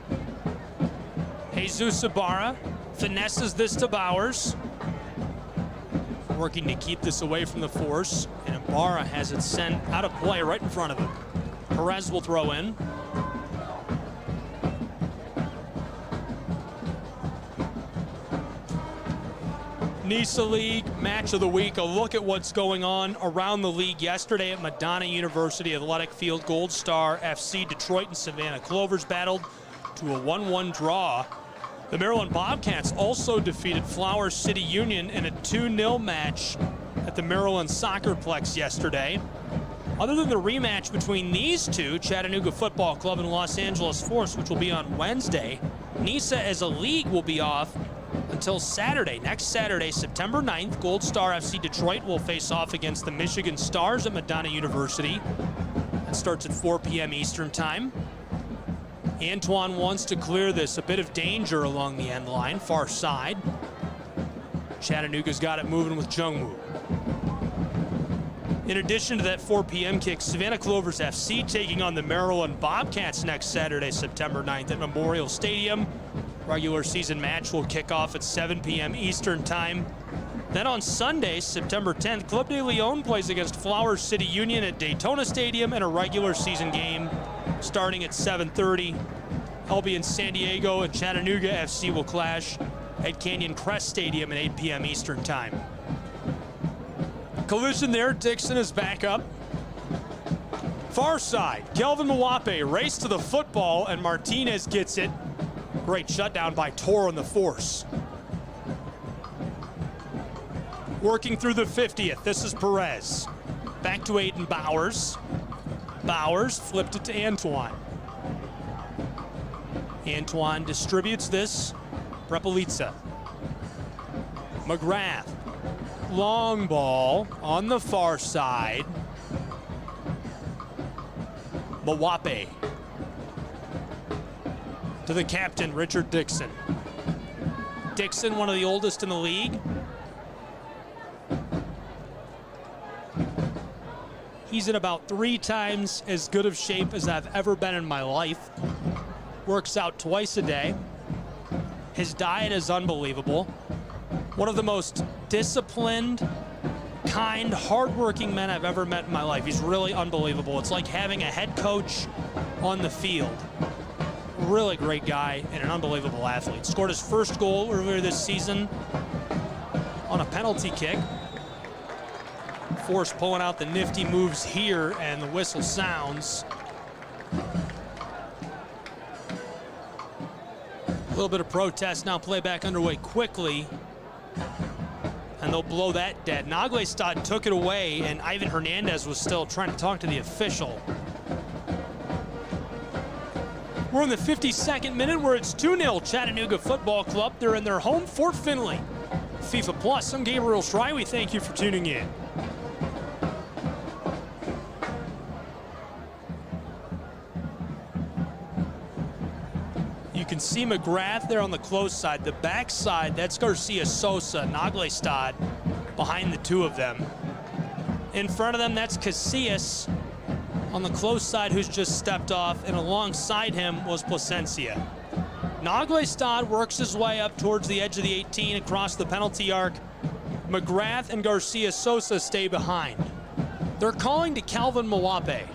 Jesus Ibarra finesses this to Bowers. Working to keep this away from the Force, and Ibarra has it sent out of play right in front of him. Perez will throw in. NISA League Match of the Week, a look at what's going on around the league yesterday at Madonna University Athletic Field. Gold Star FC Detroit and Savannah Clovers battled to a 1-1 draw. The Maryland Bobcats also defeated Flower City Union in a 2-0 match at the Maryland Soccerplex yesterday. Other than the rematch between these two, Chattanooga Football Club and Los Angeles Force, which will be on Wednesday, NISA as a league will be off until Saturday. Next Saturday, September 9th, Gold Star FC Detroit will face off against the Michigan Stars at Madonna University. That starts at 4 p.m. Eastern Time. Antoine wants to clear this. A bit of danger along the end line, far side. Chattanooga's got it moving with Jungwoo. In addition to that 4 p.m. kick, Savannah Clovers FC taking on the Maryland Bobcats next Saturday, September 9th at Memorial Stadium. Regular season match will kick off at 7 p.m. Eastern Time. Then on Sunday, September 10th, Club de Leon plays against Flower City Union at Daytona Stadium in a regular season game starting at 7:30. LB in San Diego and Chattanooga FC will clash at Canyon Crest Stadium at 8 p.m. Eastern Time. Collision there. Dixon is back up. Far side, Kelvin Mwape race to the football, and Martinez gets it. Great shutdown by Toro in the force. Working through the 50th, this is Perez. Back to Aiden Bowers. Bowers flipped it to Antoine. Antoine distributes this. Prepelica. McGrath. Long ball on the far side. Mwape. To the captain, Richard Dixon. Dixon, one of the oldest in the league. He's in about 3 times as good of shape as I've ever been in my life. Works out twice a day. His diet is unbelievable. One of the most disciplined, kind, hardworking men I've ever met in my life. He's really unbelievable. It's like having a head coach on the field. Really great guy and an unbelievable athlete. Scored his first goal earlier this season on a penalty kick. Force pulling out the nifty moves here, and the whistle sounds. A little bit of protest now, playback underway quickly. And they'll blow that dead. Naglestad took it away, and Ivan Hernandez was still trying to talk to the official. We're in the 52nd minute where it's 2-0 Chattanooga Football Club. They're in their home Fort Finley. FIFA Plus, I'm Gabriel Schrei. We thank you for tuning in. You can see McGrath there on the close side. The back side, that's Garcia Sosa, Naglestad behind the two of them. In front of them, that's Casillas on the close side, who's just stepped off, and alongside him was Plasencia. Naglestad works his way up towards the edge of the 18 across the penalty arc. McGrath and Garcia Sosa stay behind. They're calling to Kelvin Mwape.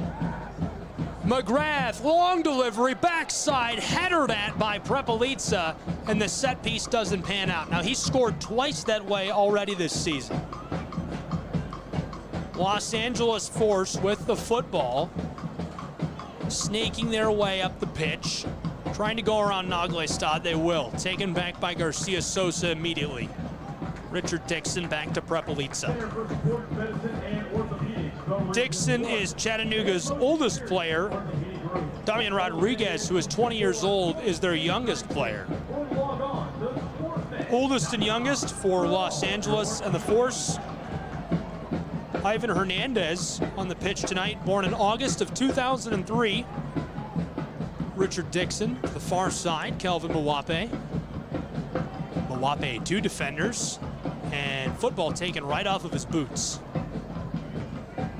McGrath, long delivery, backside, headered at by Prepelica, and the set piece doesn't pan out. Now, he's scored twice that way already this season. Los Angeles Force with the football, snaking their way up the pitch, trying to go around Naglestad. They will. Taken back by Garcia Sosa immediately. Richard Dixon back to Prepelica. Dixon is Chattanooga's oldest player. Damian Rodriguez, who is 20 years old, is their youngest player. Oldest and youngest for Los Angeles and the Force. Ivan Hernandez on the pitch tonight, born in August of 2003. Richard Dixon, the far side, Kelvin Mwape. Mwape, 2 defenders, and football taken right off of his boots.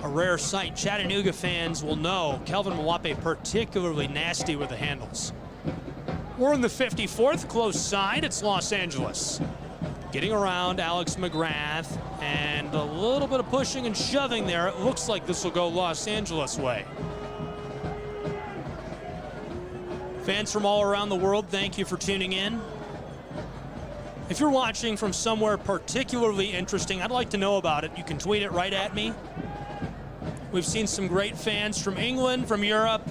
A rare sight. Chattanooga fans will know Kelvin Mwape particularly nasty with the handles. We're in the 54th, close side. It's Los Angeles. Getting around Alex McGrath, and a little bit of pushing and shoving there. It looks like this will go Los Angeles way. Fans from all around the world, thank you for tuning in. If you're watching from somewhere particularly interesting, I'd like to know about it. You can tweet it right at me. We've seen some great fans from England, from Europe.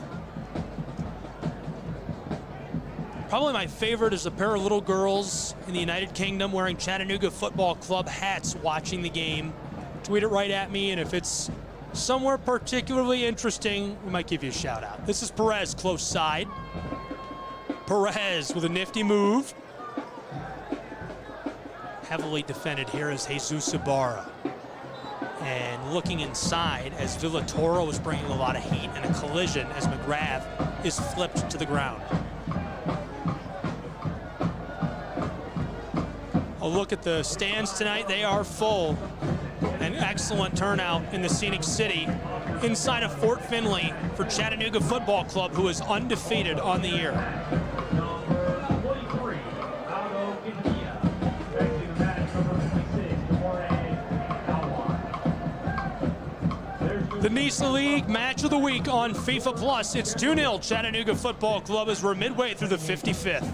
Probably my favorite is a pair of little girls in the United Kingdom wearing Chattanooga Football Club hats watching the game. Tweet it right at me, and if it's somewhere particularly interesting, we might give you a shout out. This is Perez, close side. Perez with a nifty move. Heavily defended here is Jesus Ibarra. And looking inside as Villatoro is bringing a lot of heat, and a collision as McGrath is flipped to the ground. A look at the stands tonight. They are full. An excellent turnout in the Scenic City inside of Fort Finley for Chattanooga Football Club, who is undefeated on the year. The NISA League Match of the Week on FIFA Plus. It's 2-0 Chattanooga Football Club as we're midway through the 55th.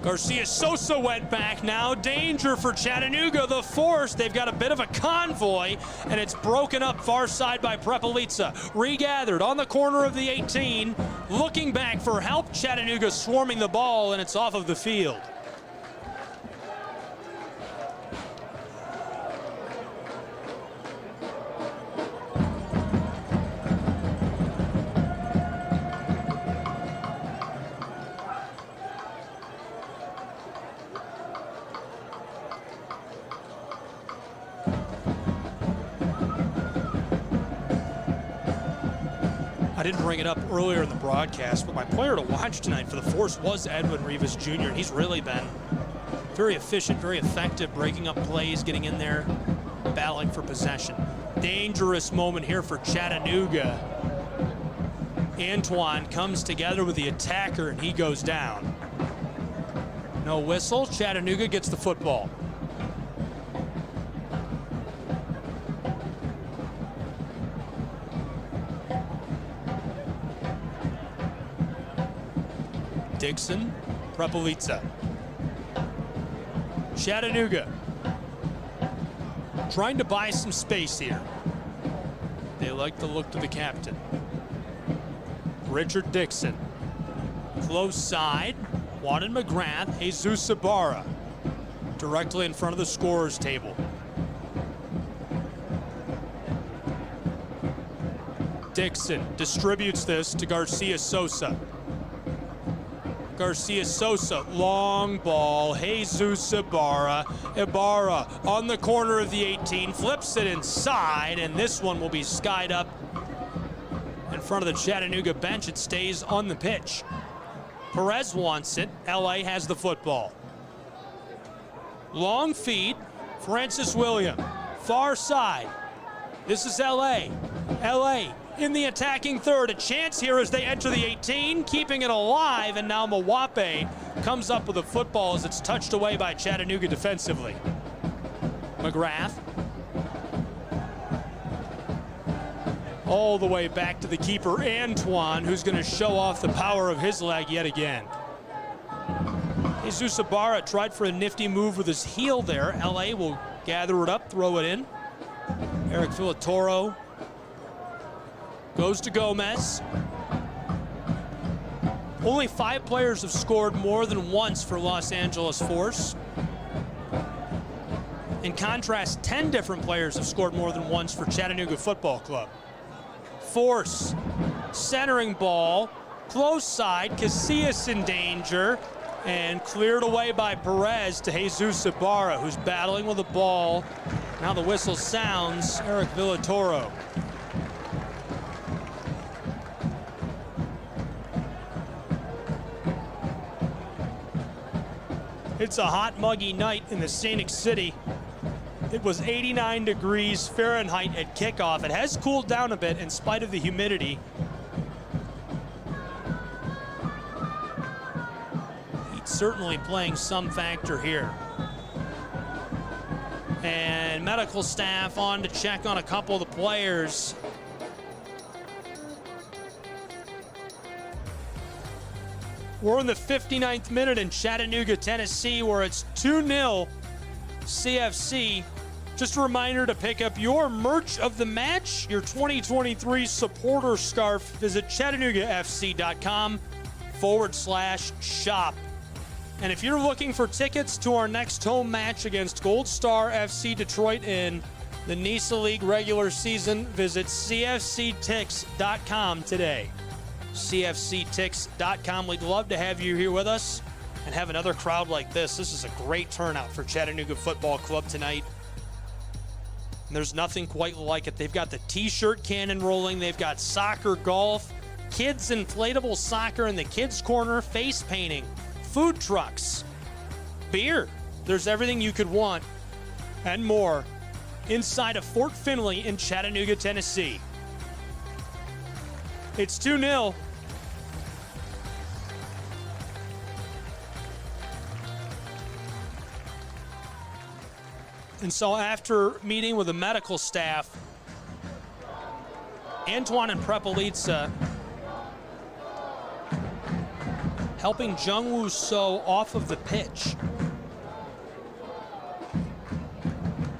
Garcia Sosa went back. Now danger for Chattanooga. The force, they've got a bit of a convoy, and it's broken up far side by Prepelica. Regathered on the corner of the 18, looking back for help. Chattanooga swarming the ball, and it's off of the field. I didn't bring it up earlier in the broadcast, but my player to watch tonight for the Force was Edwin Rivas Jr., and he's really been very efficient, very effective, breaking up plays, getting in there, battling for possession. Dangerous moment here for Chattanooga. Antoine comes together with the attacker, and he goes down. No whistle. Chattanooga gets the football. Dixon, Prepelica. Chattanooga trying to buy some space here. They like the look to the captain. Richard Dixon. Close side. Juan McGrath. Jesus Ibarra. Directly in front of the scorer's table. Dixon distributes this to Garcia Sosa. Garcia Sosa, long ball, Jesus Ibarra. Ibarra on the corner of the 18, flips it inside, and this one will be skied up in front of the Chattanooga bench. It stays on the pitch. Perez wants it. LA has the football. Long feed, Francis William, far side. This is LA. LA in the attacking third. A chance here as they enter the 18, keeping it alive, and now Mawape comes up with a football as it's touched away by Chattanooga defensively. McGrath. All the way back to the keeper, Antoine, who's going to show off the power of his leg yet again. Jesus Ibarra tried for a nifty move with his heel there. LA will gather it up, throw it in. Eric Filatoro goes to Gomez. Only 5 players have scored more than once for Los Angeles Force. In contrast, 10 different players have scored more than once for Chattanooga Football Club. Force, centering ball, close side, Casillas in danger, and cleared away by Perez to Jesus Ibarra, who's battling with the ball. Now the whistle sounds, Eric Villatoro. It's a hot, muggy night in the scenic city. It was 89 degrees Fahrenheit at kickoff. It has cooled down a bit in spite of the humidity. He's certainly playing some factor here. And medical staff on to check on a couple of the players. We're in the 59th minute in Chattanooga, Tennessee, where it's 2-0 CFC. Just a reminder to pick up your merch of the match, your 2023 supporter scarf. Visit ChattanoogaFC.com/shop. And if you're looking for tickets to our next home match against Gold Star FC Detroit in the NISA League regular season, visit CFCTix.com today. CFCTix.com. We'd love to have you here with us and have another crowd like this. This is a great turnout for Chattanooga Football Club tonight. And there's nothing quite like it. They've got the t-shirt cannon rolling. They've got soccer, golf, kids inflatable soccer in the kids corner, face painting, food trucks, beer. There's everything you could want and more inside of Fort Finley in Chattanooga, Tennessee. It's 2-0. And so after meeting with the medical staff, Antoine and Prepelica helping Jungwoo So off of the pitch.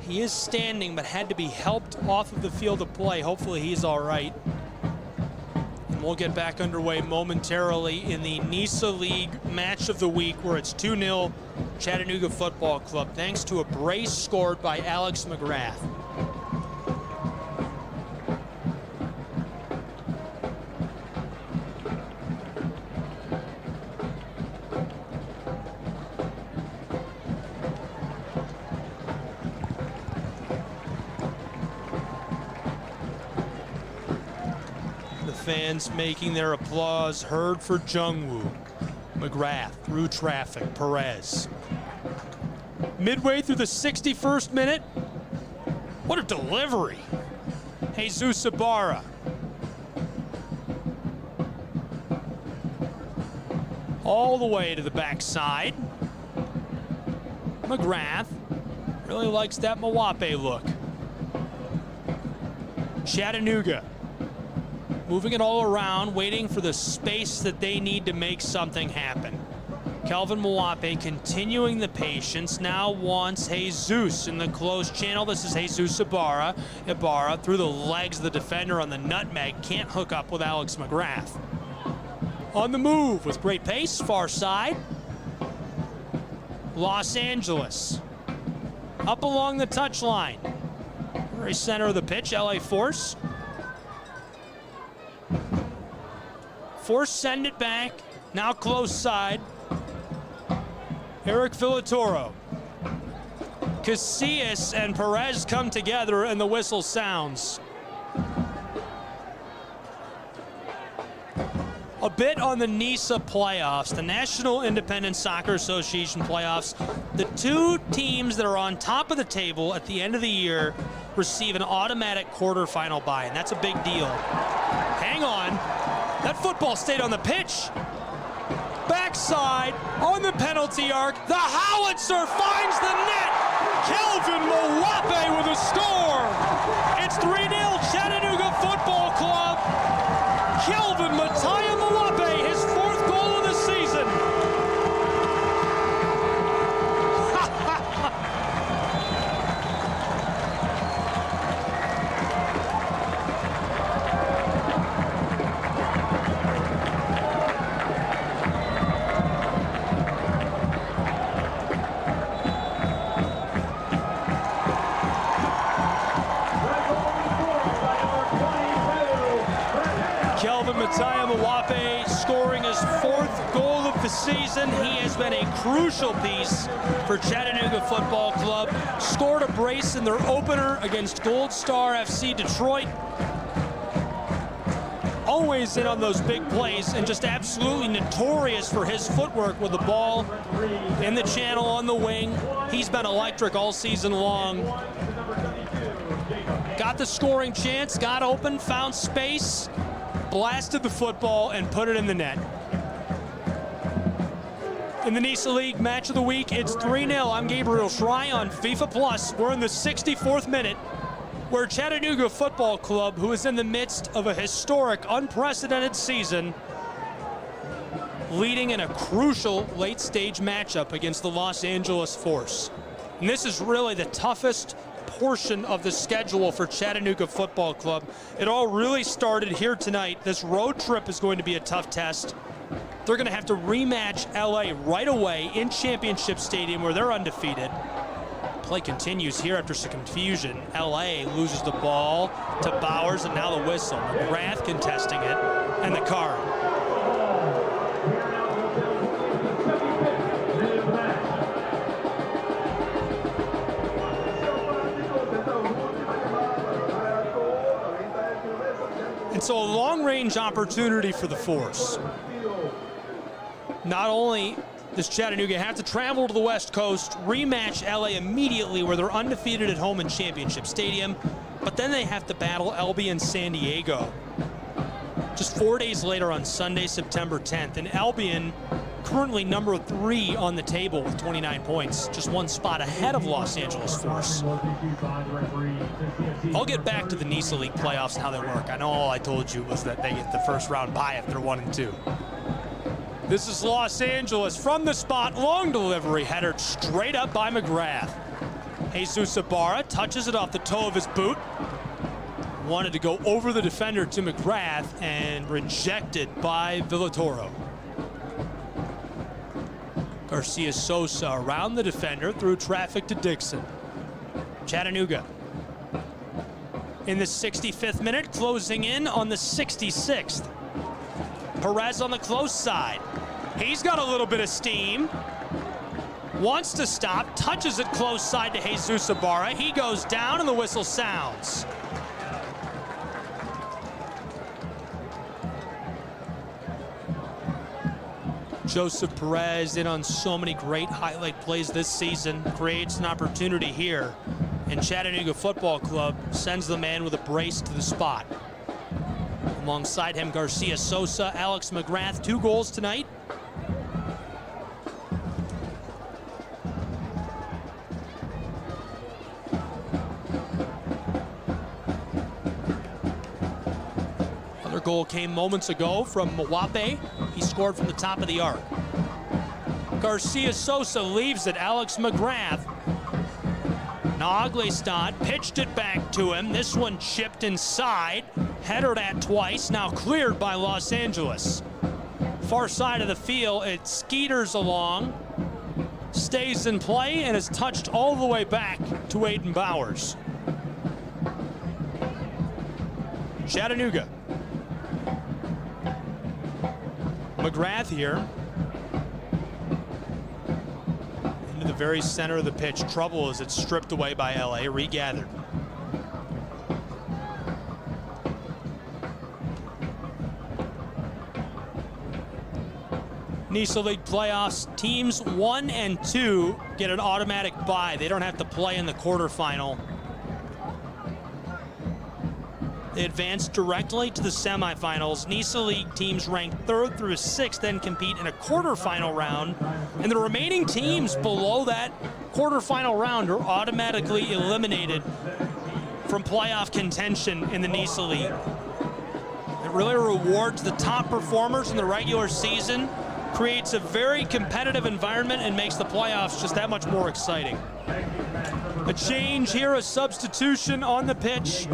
He is standing, but had to be helped off of the field of play. Hopefully he's all right. And we'll get back underway momentarily in the NISA League match of the week, where it's 2-0 Chattanooga Football Club, thanks to a brace scored by Alex McGrath. Fans making their applause heard for Jungwoo. McGrath through traffic, Perez. Midway through the 61st minute, what a delivery. Jesus Ibarra. All the way to the backside. McGrath really likes that Mawape look. Chattanooga moving it all around, waiting for the space that they need to make something happen. Kelvin Mawape continuing the patience, now wants Jesus in the close channel. This is Jesus Ibarra. Ibarra through the legs of the defender on the nutmeg, can't hook up with Alex McGrath. On the move with great pace, far side. Los Angeles up along the touchline. Very center of the pitch, LA Force. Force send it back, now close side. Eric Villatoro. Casillas and Perez come together and the whistle sounds. A bit on the NISA playoffs, the National Independent Soccer Association playoffs. The two teams that are on top of the table at the end of the year receive an automatic quarterfinal bye, and that's a big deal. Hang on. That football stayed on the pitch. Backside on the penalty arc. The howitzer finds the net. Kelvin Mawape with a score. It's 3-0 Chattanooga Football Club. Kelvin Mataya Mawape, his 4th goal of the season. Mataya Mawape scoring his 4th goal of the season. He has been a crucial piece for Chattanooga Football Club. Scored a brace in their opener against Gold Star FC Detroit. Always in on those big plays and just absolutely notorious for his footwork with the ball in the channel on the wing. He's been electric all season long. Got the scoring chance, got open, found space, blasted the football and put it in the net. In the NISA League match of the week, it's 3-0. I'm Gabriel Schrei on FIFA Plus. We're in the 64th minute, where Chattanooga Football Club, who is in the midst of a historic, unprecedented season, leading in a crucial late-stage matchup against the Los Angeles Force. And this is really the toughest portion of the schedule for Chattanooga Football Club. It all really started here tonight. This road trip is going to be a tough test. They're going to have to rematch LA right away in Championship Stadium, where they're undefeated. Play continues here after some confusion. LA loses the ball to Bowers, and now the whistle. McGrath contesting it, and the card. And so a long-range opportunity for the Force. Not only does Chattanooga have to travel to the West Coast, rematch LA immediately where they're undefeated at home in Championship Stadium, but then they have to battle Albion San Diego just 4 days later on Sunday, September 10th. And Albion currently number 3 on the table with 29 points, just 1 spot ahead of Los Angeles Force. I'll get back to the NISA League playoffs and how they work. I know all I told you was that they get the first round bye if they're 1 and 2. This is Los Angeles from the spot. Long delivery headed straight up by McGrath. Jesus Ibarra touches it off the toe of his boot. Wanted to go over the defender to McGrath and rejected by Villatoro. Garcia Sosa around the defender through traffic to Dixon. Chattanooga in the 65th minute, closing in on the 66th. Perez on the close side. He's got a little bit of steam. Wants to stop, touches it close side to Jesus Ibarra. He goes down and the whistle sounds. Joseph Perez in on so many great highlight plays this season, creates an opportunity here, and Chattanooga Football Club sends the man with a brace to the spot. Alongside him, Garcia Sosa, Alex McGrath, 2 goals tonight. Other goal came moments ago from Mwape. He scored from the top of the arc. Garcia Sosa leaves it. Alex McGrath. Naglestad pitched it back to him. This one chipped inside. Headed at twice. Now cleared by Los Angeles. Far side of the field. It skeeters along. Stays in play and is touched all the way back to Aiden Bowers. Chattanooga. McGrath here. Into the very center of the pitch. Trouble as it's stripped away by LA, regathered. NISA League playoffs, teams 1 and 2 get an automatic bye. They don't have to play in the quarterfinal. They advance directly to the semifinals. NISA League teams ranked 3rd through 6th then compete in a quarterfinal round. And the remaining teams below that quarterfinal round are automatically eliminated from playoff contention in the NISA League. It really rewards the top performers in the regular season, creates a very competitive environment, and makes the playoffs just that much more exciting. A change here, a substitution on the pitch.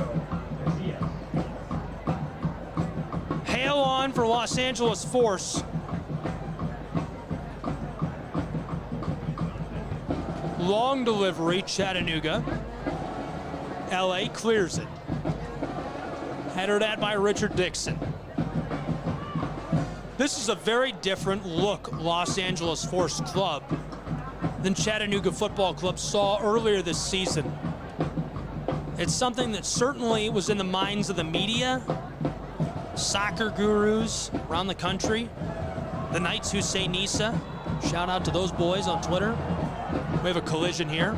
Hale on for Los Angeles Force. Long delivery, Chattanooga. LA clears it. Headed at by Richard Dixon. This is a very different look Los Angeles Force club than Chattanooga Football Club saw earlier this season. It's something that certainly was in the minds of the media, soccer gurus around the country, the Knights who say NISA. Shout out to those boys on Twitter. We have a collision here.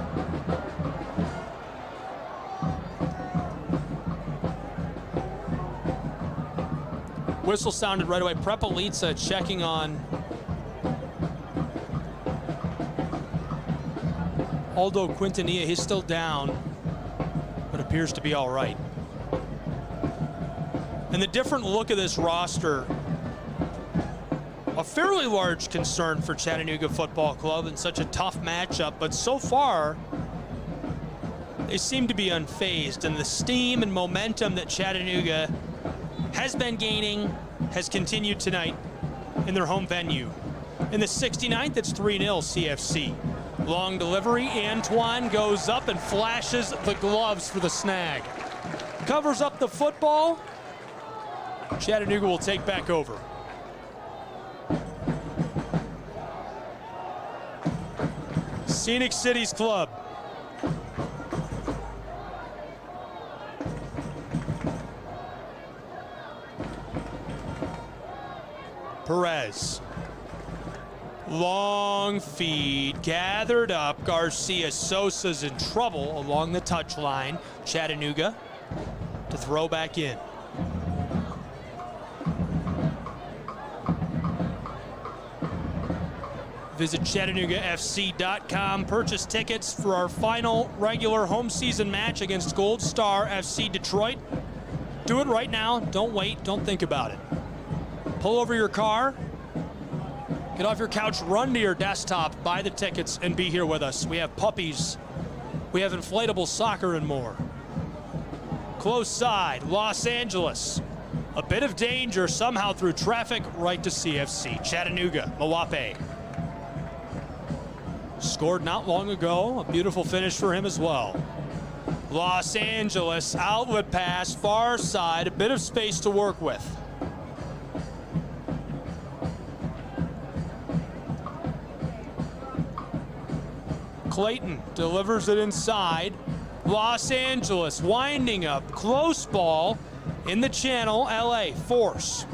Whistle sounded right away. Prepelica checking on Aldo Quintanilla. He's still down, but appears to be all right. And the different look of this roster, a fairly large concern for Chattanooga Football Club in such a tough matchup, but so far they seem to be unfazed, and the steam and momentum that Chattanooga has been gaining has continued tonight in their home venue. In the 69th, it's 3-0 CFC. Long delivery, Antoine goes up and flashes the gloves for the snag. Covers up the football. Chattanooga will take back over. Scenic Cities Club. Perez. Long feed, gathered up. Garcia Sosa's in trouble along the touchline. Chattanooga to throw back in. Visit ChattanoogaFC.com. Purchase tickets for our final regular home season match against Gold Star FC Detroit. Do it right now. Don't wait. Don't think about it. Pull over your car, Get off your couch, run to your desktop, buy the tickets, and be here with us. We have puppies, we have inflatable soccer, and more. Close side, Los Angeles. A bit of danger somehow through traffic right to CFC. Chattanooga, Mawape. Scored not long ago. A beautiful finish for him as well. Los Angeles, outlet pass, far side, a bit of space to work with. Clayton delivers it inside. Los Angeles winding up, close ball in the channel. LA force.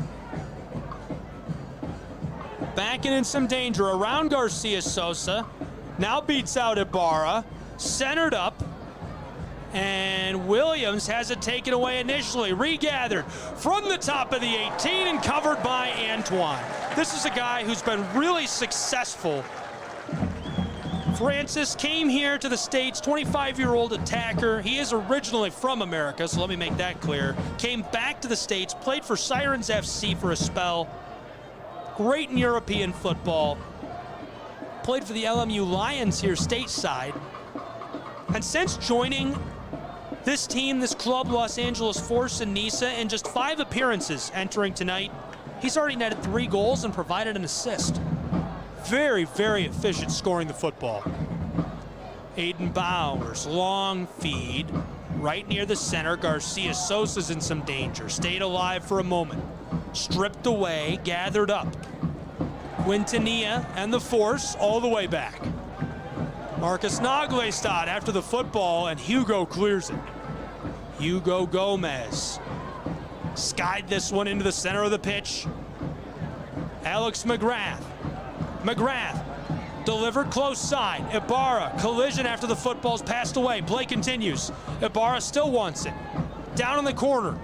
Backing in some danger around Garcia Sosa. Now beats out Ibarra. Centered up. And Williams has it taken away initially. Regathered from the top of the 18 and covered by Antoine. This is a guy who's been really successful. Francis came here to the States, 25-year-old attacker. He is originally from America, so let me make that clear. Came back to the States, played for Sirens FC for a spell. Great in European football. Played for the LMU Lions here stateside. And since joining this team, this club, Los Angeles Force and Nisa, in just 5 appearances entering tonight, he's already netted 3 goals and provided an assist. Very, very efficient scoring the football. Aiden Bowers, long feed, right near the center. Garcia Sosa's in some danger. Stayed alive for a moment. Stripped away, gathered up. Quintanilla and the Force all the way back. Marcus Naglestad after the football, and Hugo clears it. Hugo Gomez skied this one into the center of the pitch. Alex McGrath. McGrath delivered close side. Ibarra, collision after the football's passed away. Play continues. Ibarra still wants it. Down in the corner,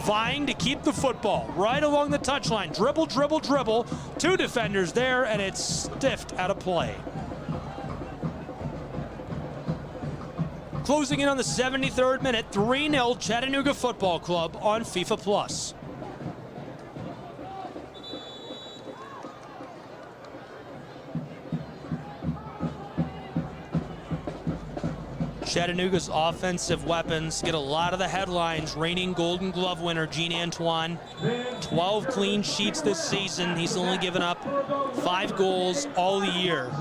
vying to keep the football right along the touchline. Dribble, dribble, dribble. 2 defenders there, and it's stiffed out of play. Closing in on the 73rd minute, 3-0 Chattanooga Football Club on FIFA Plus. Chattanooga's offensive weapons get a lot of the headlines. Reigning Golden Glove winner Jean Antoine, 12 clean sheets this season. He's only given up 5 goals all year.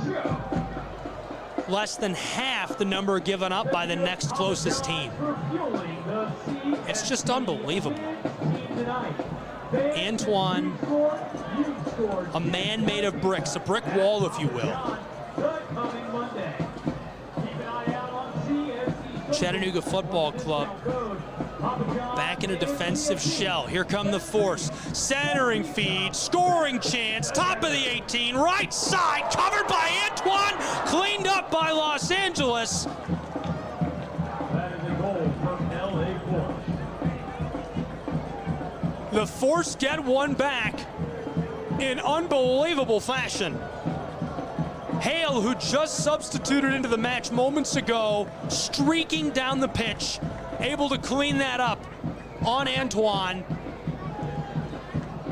Less than half the number given up by the next closest team. It's just unbelievable. Antoine, a man made of bricks, a brick wall, if you will. Chattanooga Football Club back in a defensive shell. Here come the Force. Centering feed, scoring chance, top of the 18, right side, covered by Antoine, cleaned up by Los Angeles. That is a goal from LA Force. The Force get one back in unbelievable fashion. Hale, who just substituted into the match moments ago, streaking down the pitch, able to clean that up on Antoine.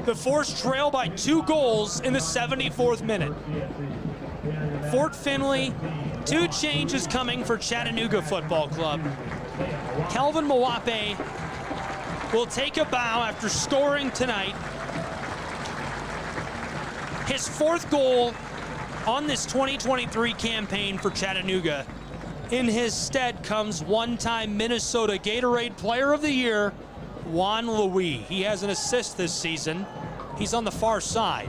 The Force trail by 2 goals in the 74th minute. Fort Finley, 2 changes coming for Chattanooga Football Club. Kelvin Mawape will take a bow after scoring tonight. His 4th goal on this 2023 campaign for Chattanooga. In his stead comes one-time Minnesota Gatorade Player of the Year, Juan Louis. He has an assist this season. He's on the far side,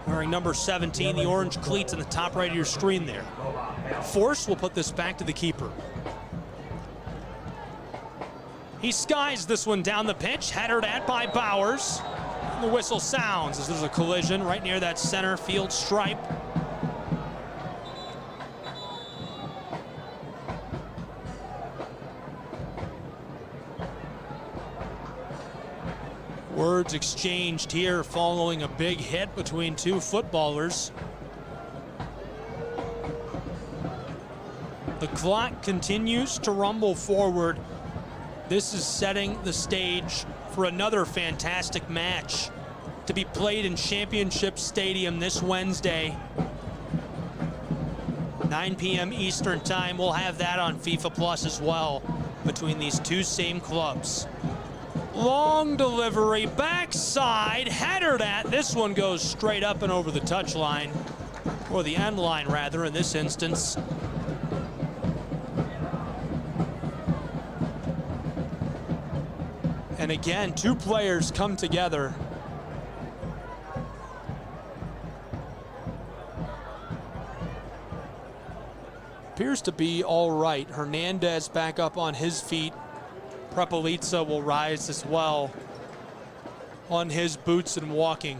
wearing number 17, the orange cleats in the top right of your screen there. Force will put this back to the keeper. He skies this one down the pitch, headed at by Bowers. The whistle sounds as there's a collision right near that center field stripe. Words exchanged here following a big hit between 2 footballers. The clock continues to rumble forward. This is setting the stage for another fantastic match to be played in Championship Stadium this Wednesday. 9 p.m. Eastern time. We'll have that on FIFA Plus as well between these two same clubs. Long delivery, backside, headered at. This one goes straight up and over the touchline, or the end line rather in this instance. And again, two players come together. Appears to be all right. Hernandez back up on his feet. Prepelica will rise as well on his boots and walking.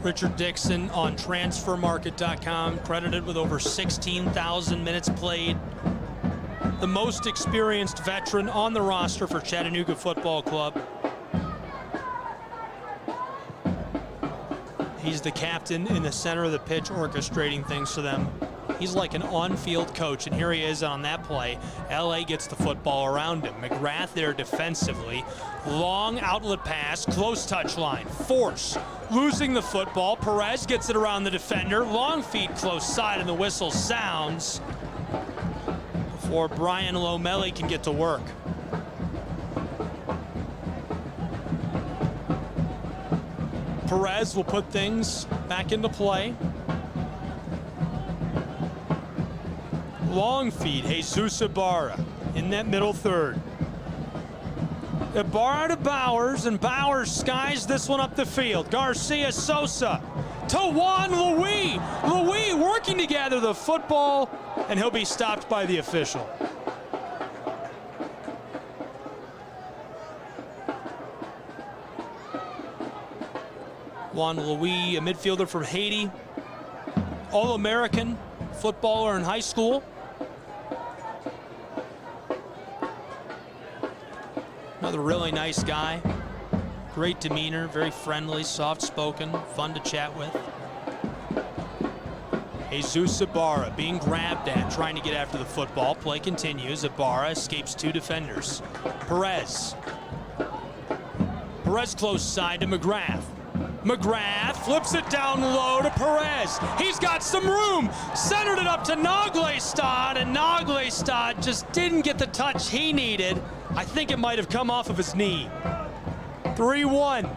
Richard Dixon on transfermarket.com, credited with over 16,000 minutes played. The most experienced veteran on the roster for Chattanooga Football Club. He's the captain in the center of the pitch, orchestrating things for them. He's like an on-field coach, and here he is on that play. LA gets the football around him. McGrath there defensively. Long outlet pass, close touch line. Force, losing the football. Perez gets it around the defender. Long feed close side, and the whistle sounds before Brian Lomelli can get to work. Perez will put things back into play. Long feed, Jesus Ibarra in that middle third. Ibarra to Bowers, and Bowers skies this one up the field. Garcia Sosa to Juan Louis. Louis working to gather the football, and he'll be stopped by the official. Juan Louis, a midfielder from Haiti, All-American footballer in high school. Another really nice guy. Great demeanor, very friendly, soft-spoken, fun to chat with. Jesus Ibarra being grabbed at, trying to get after the football. Play continues. Ibarra escapes two defenders. Perez. Perez close side to McGrath. McGrath flips it down low to Perez. He's got some room. Centered it up to Naglestad, and Naglestad just didn't get the touch he needed. I think it might have come off of his knee. 3-1.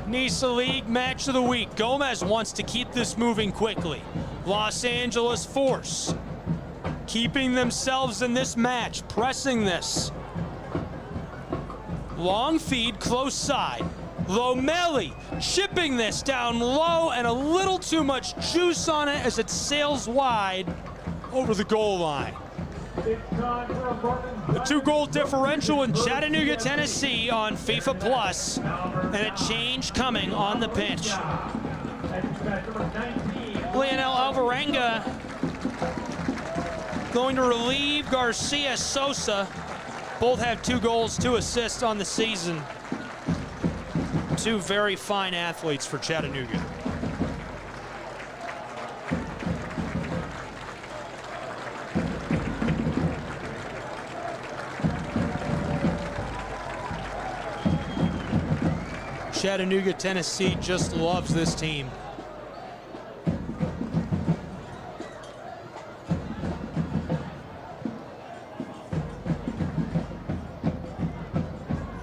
NISA League Match of the Week. Gomez wants to keep this moving quickly. Los Angeles Force keeping themselves in this match, pressing this. Long feed, close side. Lomelli chipping this down low, and a little too much juice on it as it sails wide over the goal line. The 2-goal differential in Chattanooga, Tennessee on FIFA Plus, and a change coming on the pitch. Leonel Alvarenga going to relieve Garcia Sosa. Both have 2 goals, 2 assists on the season. Two very fine athletes for Chattanooga. Chattanooga, Tennessee just loves this team.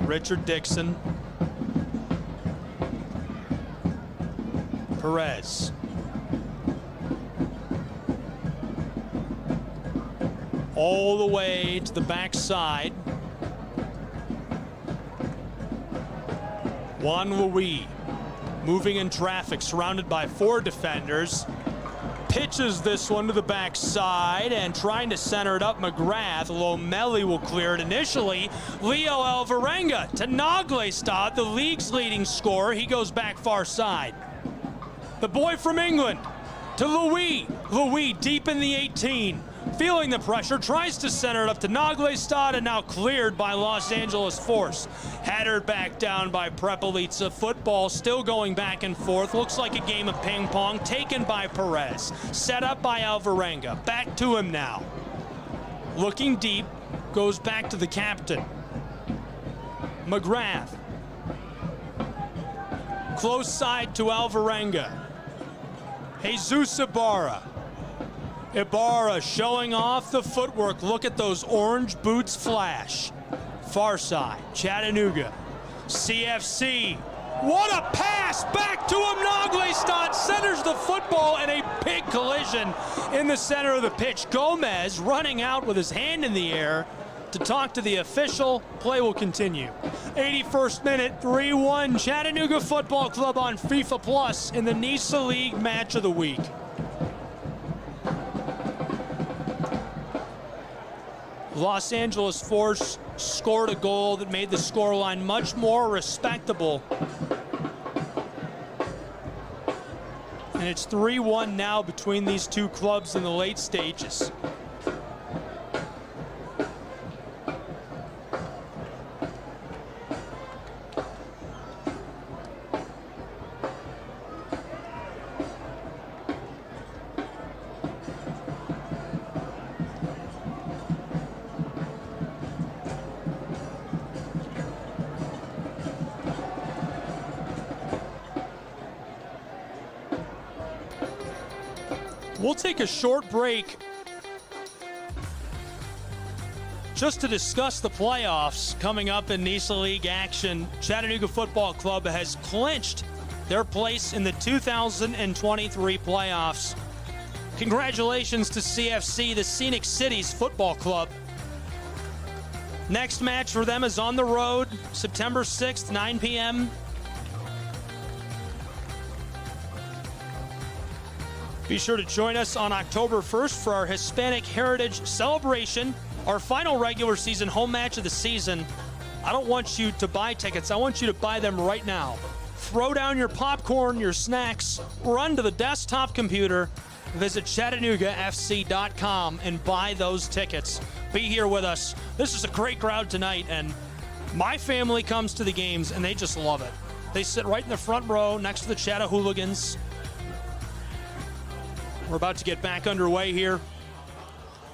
Richard Dixon. Perez. All the way to the backside. Juan Louis moving in traffic, surrounded by 4 defenders. Pitches this one to the backside and trying to center it up. McGrath. Lomelli will clear it initially. Leo Alvarenga to Naglestad, the league's leading scorer. He goes back far side. The boy from England to Louis. Louis deep in the 18. feeling the pressure, tries to center it up to Naglestad, and now cleared by Los Angeles Force. Headered back down by Prepelica. Football still going back and forth. Looks like a game of ping pong, taken by Perez. Set up by Alvarenga. Back to him now. Looking deep, goes back to the captain. McGrath. Close side to Alvarenga. Jesus Ibarra. Ibarra showing off the footwork. Look at those orange boots flash. Far side, Chattanooga. CFC. What a pass! Back to him, Naglestad centers the football, and a big collision in the center of the pitch. Gomez running out with his hand in the air to talk to the official. Play will continue. 81st minute, 3-1 Chattanooga Football Club on FIFA Plus in the NISA League Match of the Week. Los Angeles Force scored a goal that made the scoreline much more respectable. And it's 3-1 now between these two clubs in the late stages. We'll take a short break just to discuss the playoffs coming up in NISA League action. Chattanooga Football Club has clinched their place in the 2023 playoffs. Congratulations to CFC, the Scenic Cities Football Club. Next match for them is on the road, September 6th, 9 p.m. Be sure to join us on October 1st for our Hispanic Heritage Celebration, our final regular season home match of the season. I don't want you to buy tickets. I want you to buy them right now. Throw down your popcorn, your snacks, run to the desktop computer, visit ChattanoogaFC.com and buy those tickets. Be here with us. This is a great crowd tonight, and my family comes to the games, and they just love it. They sit right in the front row next to the Chattahooligans. We're about to get back underway here.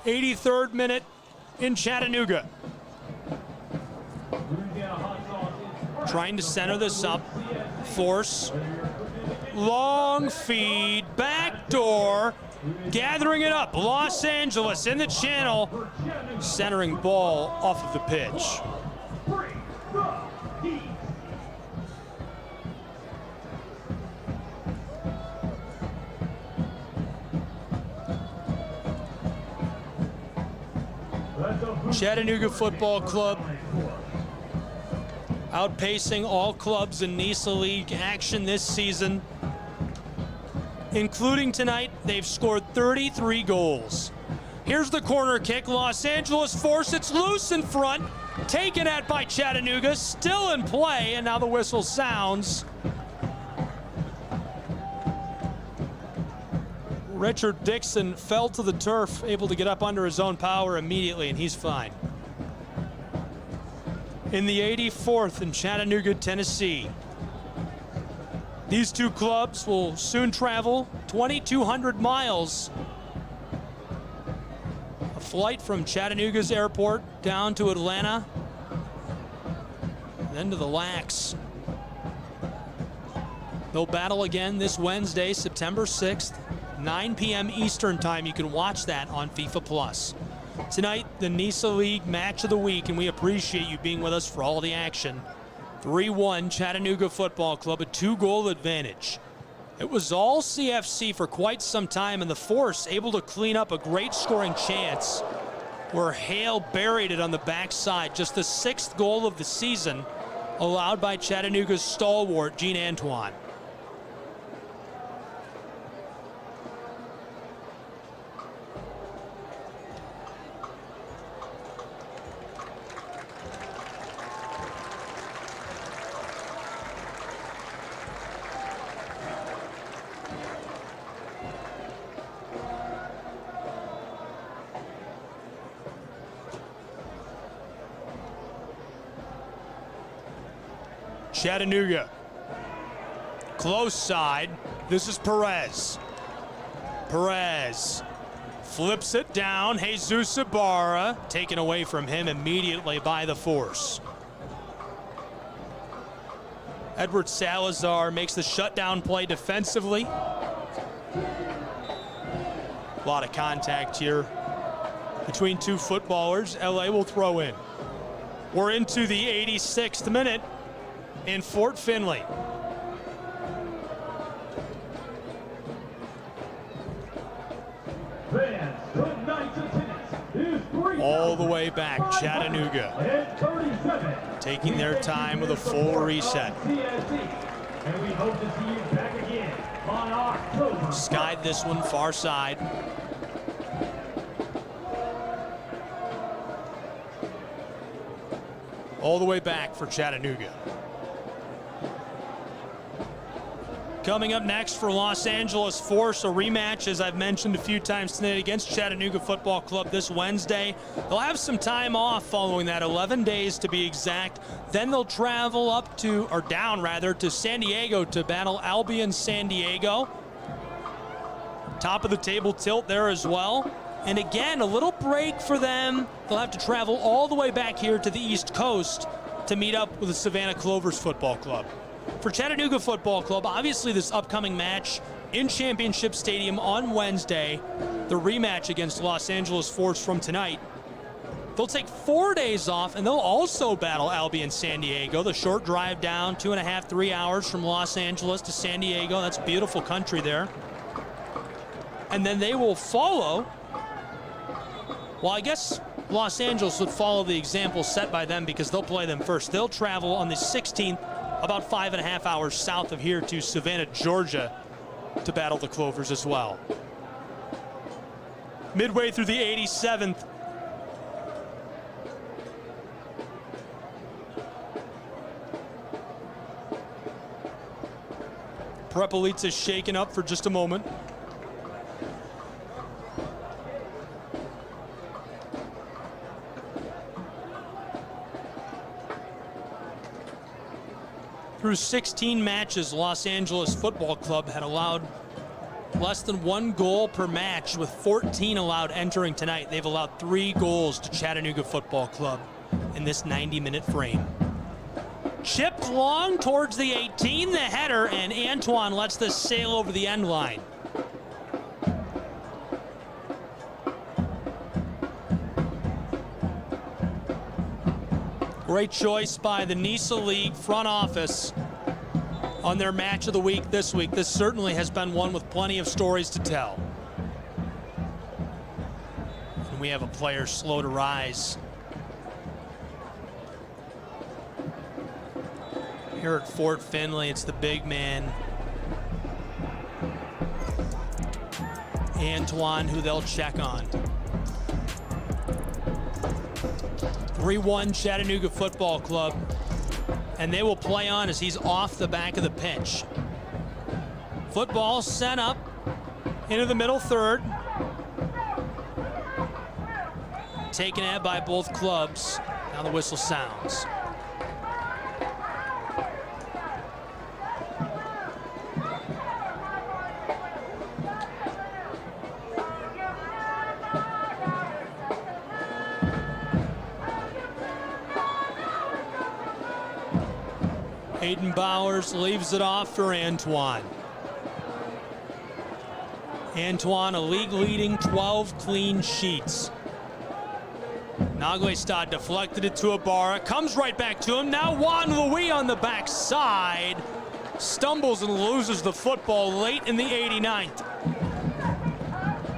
83rd minute in Chattanooga. Trying to center this up. Force. Long feed. Backdoor. Gathering it up. Los Angeles in the channel. Centering ball off of the pitch. Chattanooga Football Club outpacing all clubs in NISA League action this season. Including tonight, they've scored 33 goals. Here's the corner kick. Los Angeles Force, it's loose in front. Taken at by Chattanooga, still in play, and now the whistle sounds. Richard Dixon fell to the turf, able to get up under his own power immediately, and he's fine. In the 84th in Chattanooga, Tennessee. These two clubs will soon travel 2,200 miles. A flight from Chattanooga's airport down to Atlanta, then to the LAX. They'll battle again this Wednesday, September 6th. 9 p.m. Eastern time. You can watch that on FIFA Plus. Tonight, the NISA League Match of the Week, and we appreciate you being with us for all the action. 3-1 Chattanooga Football Club, a 2-goal advantage. It was all CFC for quite some time, and the Force able to clean up a great scoring chance where Hale buried it on the backside. Just the 6th goal of the season allowed by Chattanooga's stalwart, Gene Antoine. Chattanooga. Close side. This is Perez. Perez flips it down. Jesus Ibarra taken away from him immediately by the force. Edward Salazar makes the shutdown play defensively. A lot of contact here between two footballers. LA will throw in. We're into the 86th minute in Fort Finley. Fans, tonight's attendance is 3,000. All the way back, Chattanooga And 37. taking their time with a full reset. And we hope to see you back again on October. Skied this one far side. All the way back for Chattanooga. Coming up next for Los Angeles Force, a rematch, as I've mentioned a few times tonight, against Chattanooga Football Club this Wednesday. They'll have some time off following that, 11 days to be exact. Then they'll travel up to, or down rather, to San Diego to battle Albion San Diego. Top of the table tilt there as well. And again, a little break for them. They'll have to travel all the way back here to the East Coast to meet up with the Savannah Clovers Football Club. For Chattanooga Football Club, obviously this upcoming match in Championship Stadium on Wednesday, the rematch against Los Angeles Force from tonight. They'll take 4 days off, and they'll also battle Albion San Diego. The short drive down, 2.5, 3 hours from Los Angeles to San Diego. That's beautiful country there. And then they will follow, well, I guess Los Angeles would follow the example set by them because they'll play them first. They'll travel on the 16th, about 5.5 hours south of here to Savannah, Georgia, to battle the Clovers as well. Midway through the 87th. Prepelitsa's shaken up for just a moment. Through 16 matches, Los Angeles Football Club had allowed less than 1 goal per match, with 14 allowed entering tonight. They've allowed 3 goals to Chattanooga Football Club in this 90-minute frame. Chipped long towards the 18, the header, and Antoine lets this sail over the end line. Great choice by the NISA League front office on their match of the week this week. This certainly has been one with plenty of stories to tell. And we have a player slow to rise here at Fort Finley. It's the big man, Antoine, who they'll check on. 3-1 Chattanooga Football Club, and they will play on as he's off the back of the pitch. Football sent up into the middle third. Taken at by both clubs. Now the whistle sounds. Hayden Bowers leaves it off for Antoine. Antoine, a league-leading 12 clean sheets. Naglestad deflected it to Ibarra, comes right back to him. Now Juan Louis on the backside. Stumbles and loses the football late in the 89th.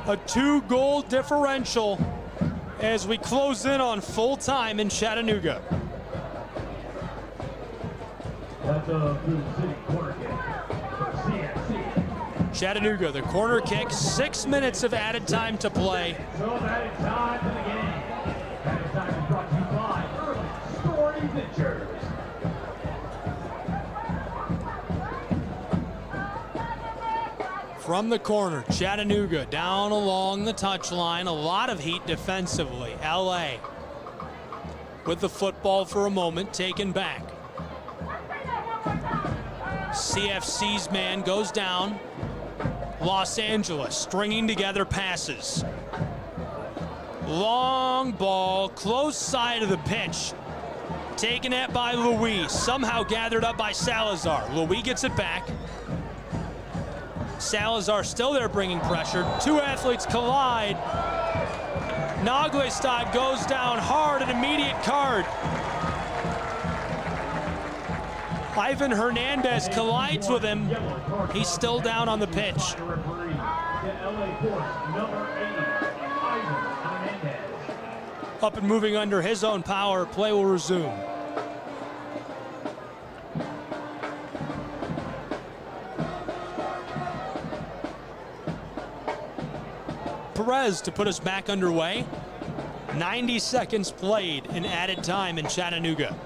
A 2-goal differential as we close in on full time in Chattanooga. That's a good city corner kick for CNC. Chattanooga, the corner kick, 6 minutes of added time to play. So added time to the game. Added time is brought to you by Early Story Pictures. From the corner, Chattanooga down along the touchline. A lot of heat defensively. LA with the football for a moment, taken back. CFC's man goes down. Los Angeles stringing together passes. Long ball, close side of the pitch. Taken at by Louis, somehow gathered up by Salazar. Louis gets it back. Salazar still there bringing pressure. Two athletes collide. Naglestad goes down hard, an immediate card. Ivan Hernandez collides with him. He's still down on the pitch. Up and moving under his own power, play will resume. Perez to put us back underway. 90 seconds played in added time in Chattanooga.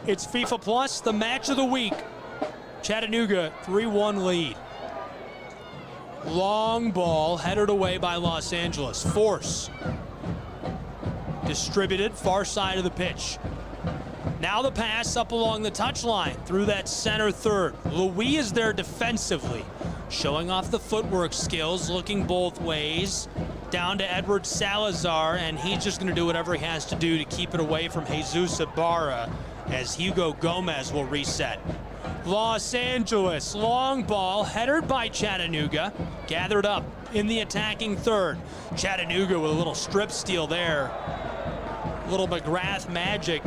It's FIFA Plus, the match of the week. Chattanooga 3-1 lead. Long ball headed away by Los Angeles. Force. Distributed far side of the pitch. Now the pass up along the touchline through that center third. Louis is there defensively, showing off the footwork skills, looking both ways. Down to Edward Salazar, and he's just going to do whatever he has to do to keep it away from Jesus Ibarra as Hugo Gomez will reset. Los Angeles, long ball, headed by Chattanooga, gathered up in the attacking third. Chattanooga with a little strip steal there. Little McGrath magic.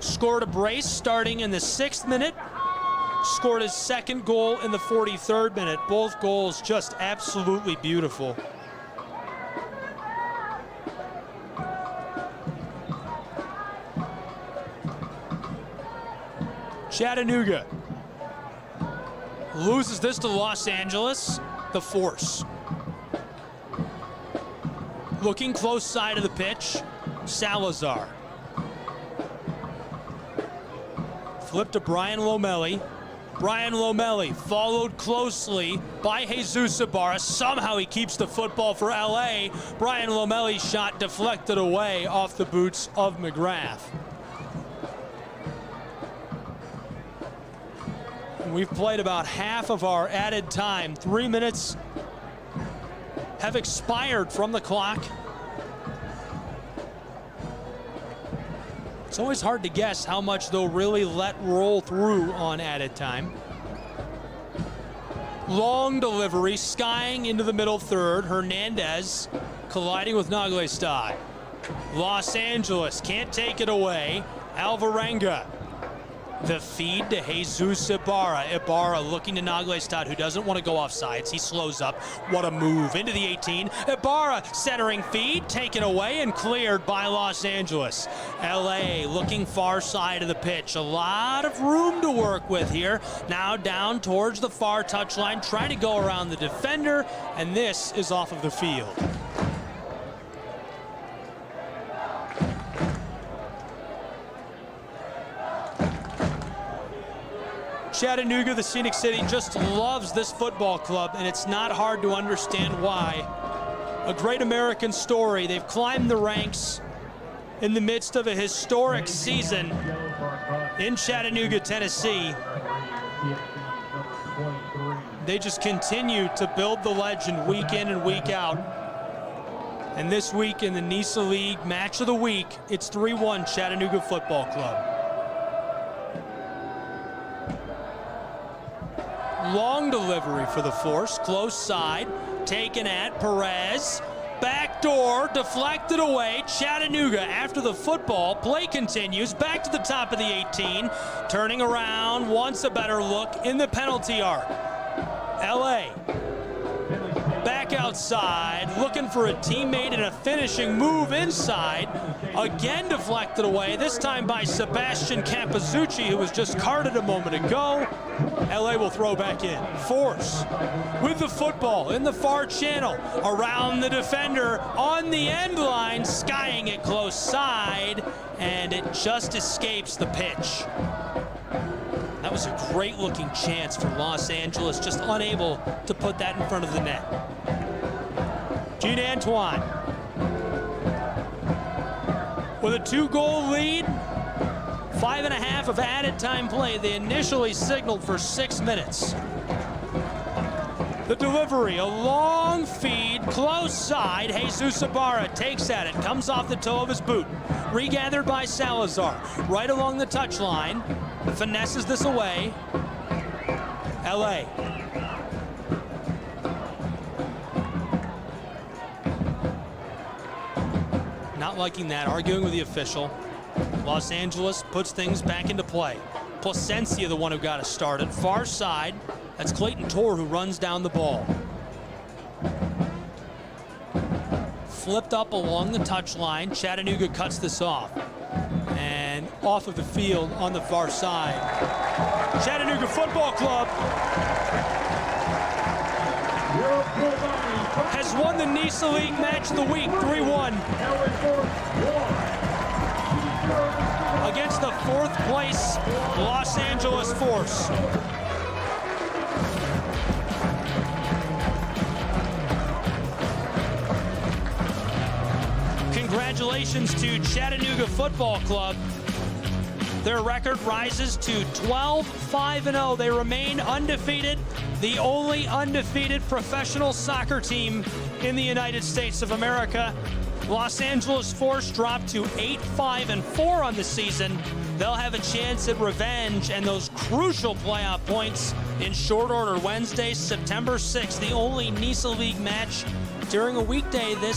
Scored a brace starting in the 6th minute. Scored his second goal in the 43rd minute. Both goals just absolutely beautiful. Chattanooga loses this to Los Angeles. The Force. Looking close side of the pitch, Salazar. Flip to Brian Lomelli. Brian Lomelli followed closely by Jesus Ibarra. Somehow he keeps the football for LA. Brian Lomelli's shot deflected away off the boots of McGrath. We've played about half of our added time. 3 minutes have expired from the clock. It's always hard to guess how much they'll really let roll through on added time. Long delivery, skying into the middle third. Hernandez colliding with Naglestad. Los Angeles can't take it away. Alvarenga. The feed to Jesus Ibarra. Ibarra looking to Naglestad, who doesn't want to go off sides. He slows up. What a move into the 18. Ibarra centering feed, taken away and cleared by Los Angeles. LA looking far side of the pitch. A lot of room to work with here. Now down towards the far touchline, trying to go around the defender, and this is off of the field. Chattanooga, the Scenic City, just loves this football club, and it's not hard to understand why. A great American story. They've climbed the ranks in the midst of a historic season in Chattanooga, Tennessee. They just continue to build the legend week in and week out. And this week in the NISA League Match of the Week, it's 3-1 Chattanooga Football Club. Long delivery for the Force, close side, taken at Perez. Backdoor, deflected away. Chattanooga after the football. Play continues, back to the top of the 18. Turning around, wants a better look in the penalty arc. LA back outside, looking for a teammate and a finishing move inside. Again deflected away, this time by Sebastian Campazzucci, who was just carded a moment ago. LA will throw back in. Force with the football in the far channel, around the defender, on the end line, skying it close side, and it just escapes the pitch. That was a great looking chance for Los Angeles, just unable to put that in front of the net. Gene Antoine with a 2-goal lead. 5.5 of added time play. They initially signaled for 6 minutes. The delivery, a long feed, close side. Jesus Ibarra takes at it, comes off the toe of his boot. Regathered by Salazar, right along the touchline. Finesses this away. LA. Not liking that, arguing with the official. Los Angeles puts things back into play. Placencia, the one who got us started. Far side, that's Clayton Torr who runs down the ball. Flipped up along the touchline. Chattanooga cuts this off. And off of the field on the far side. Chattanooga Football Club has won the NISA League Match of the Week 3-1 against the 4th place Los Angeles Force. Congratulations to Chattanooga Football Club. Their record rises to 12-5-0. They remain undefeated, the only undefeated professional soccer team in the United States of America. Los Angeles Force dropped to 8-5-4 on the season. They'll have a chance at revenge and those crucial playoff points in short order Wednesday, September 6th, the only NISA League match during a weekday this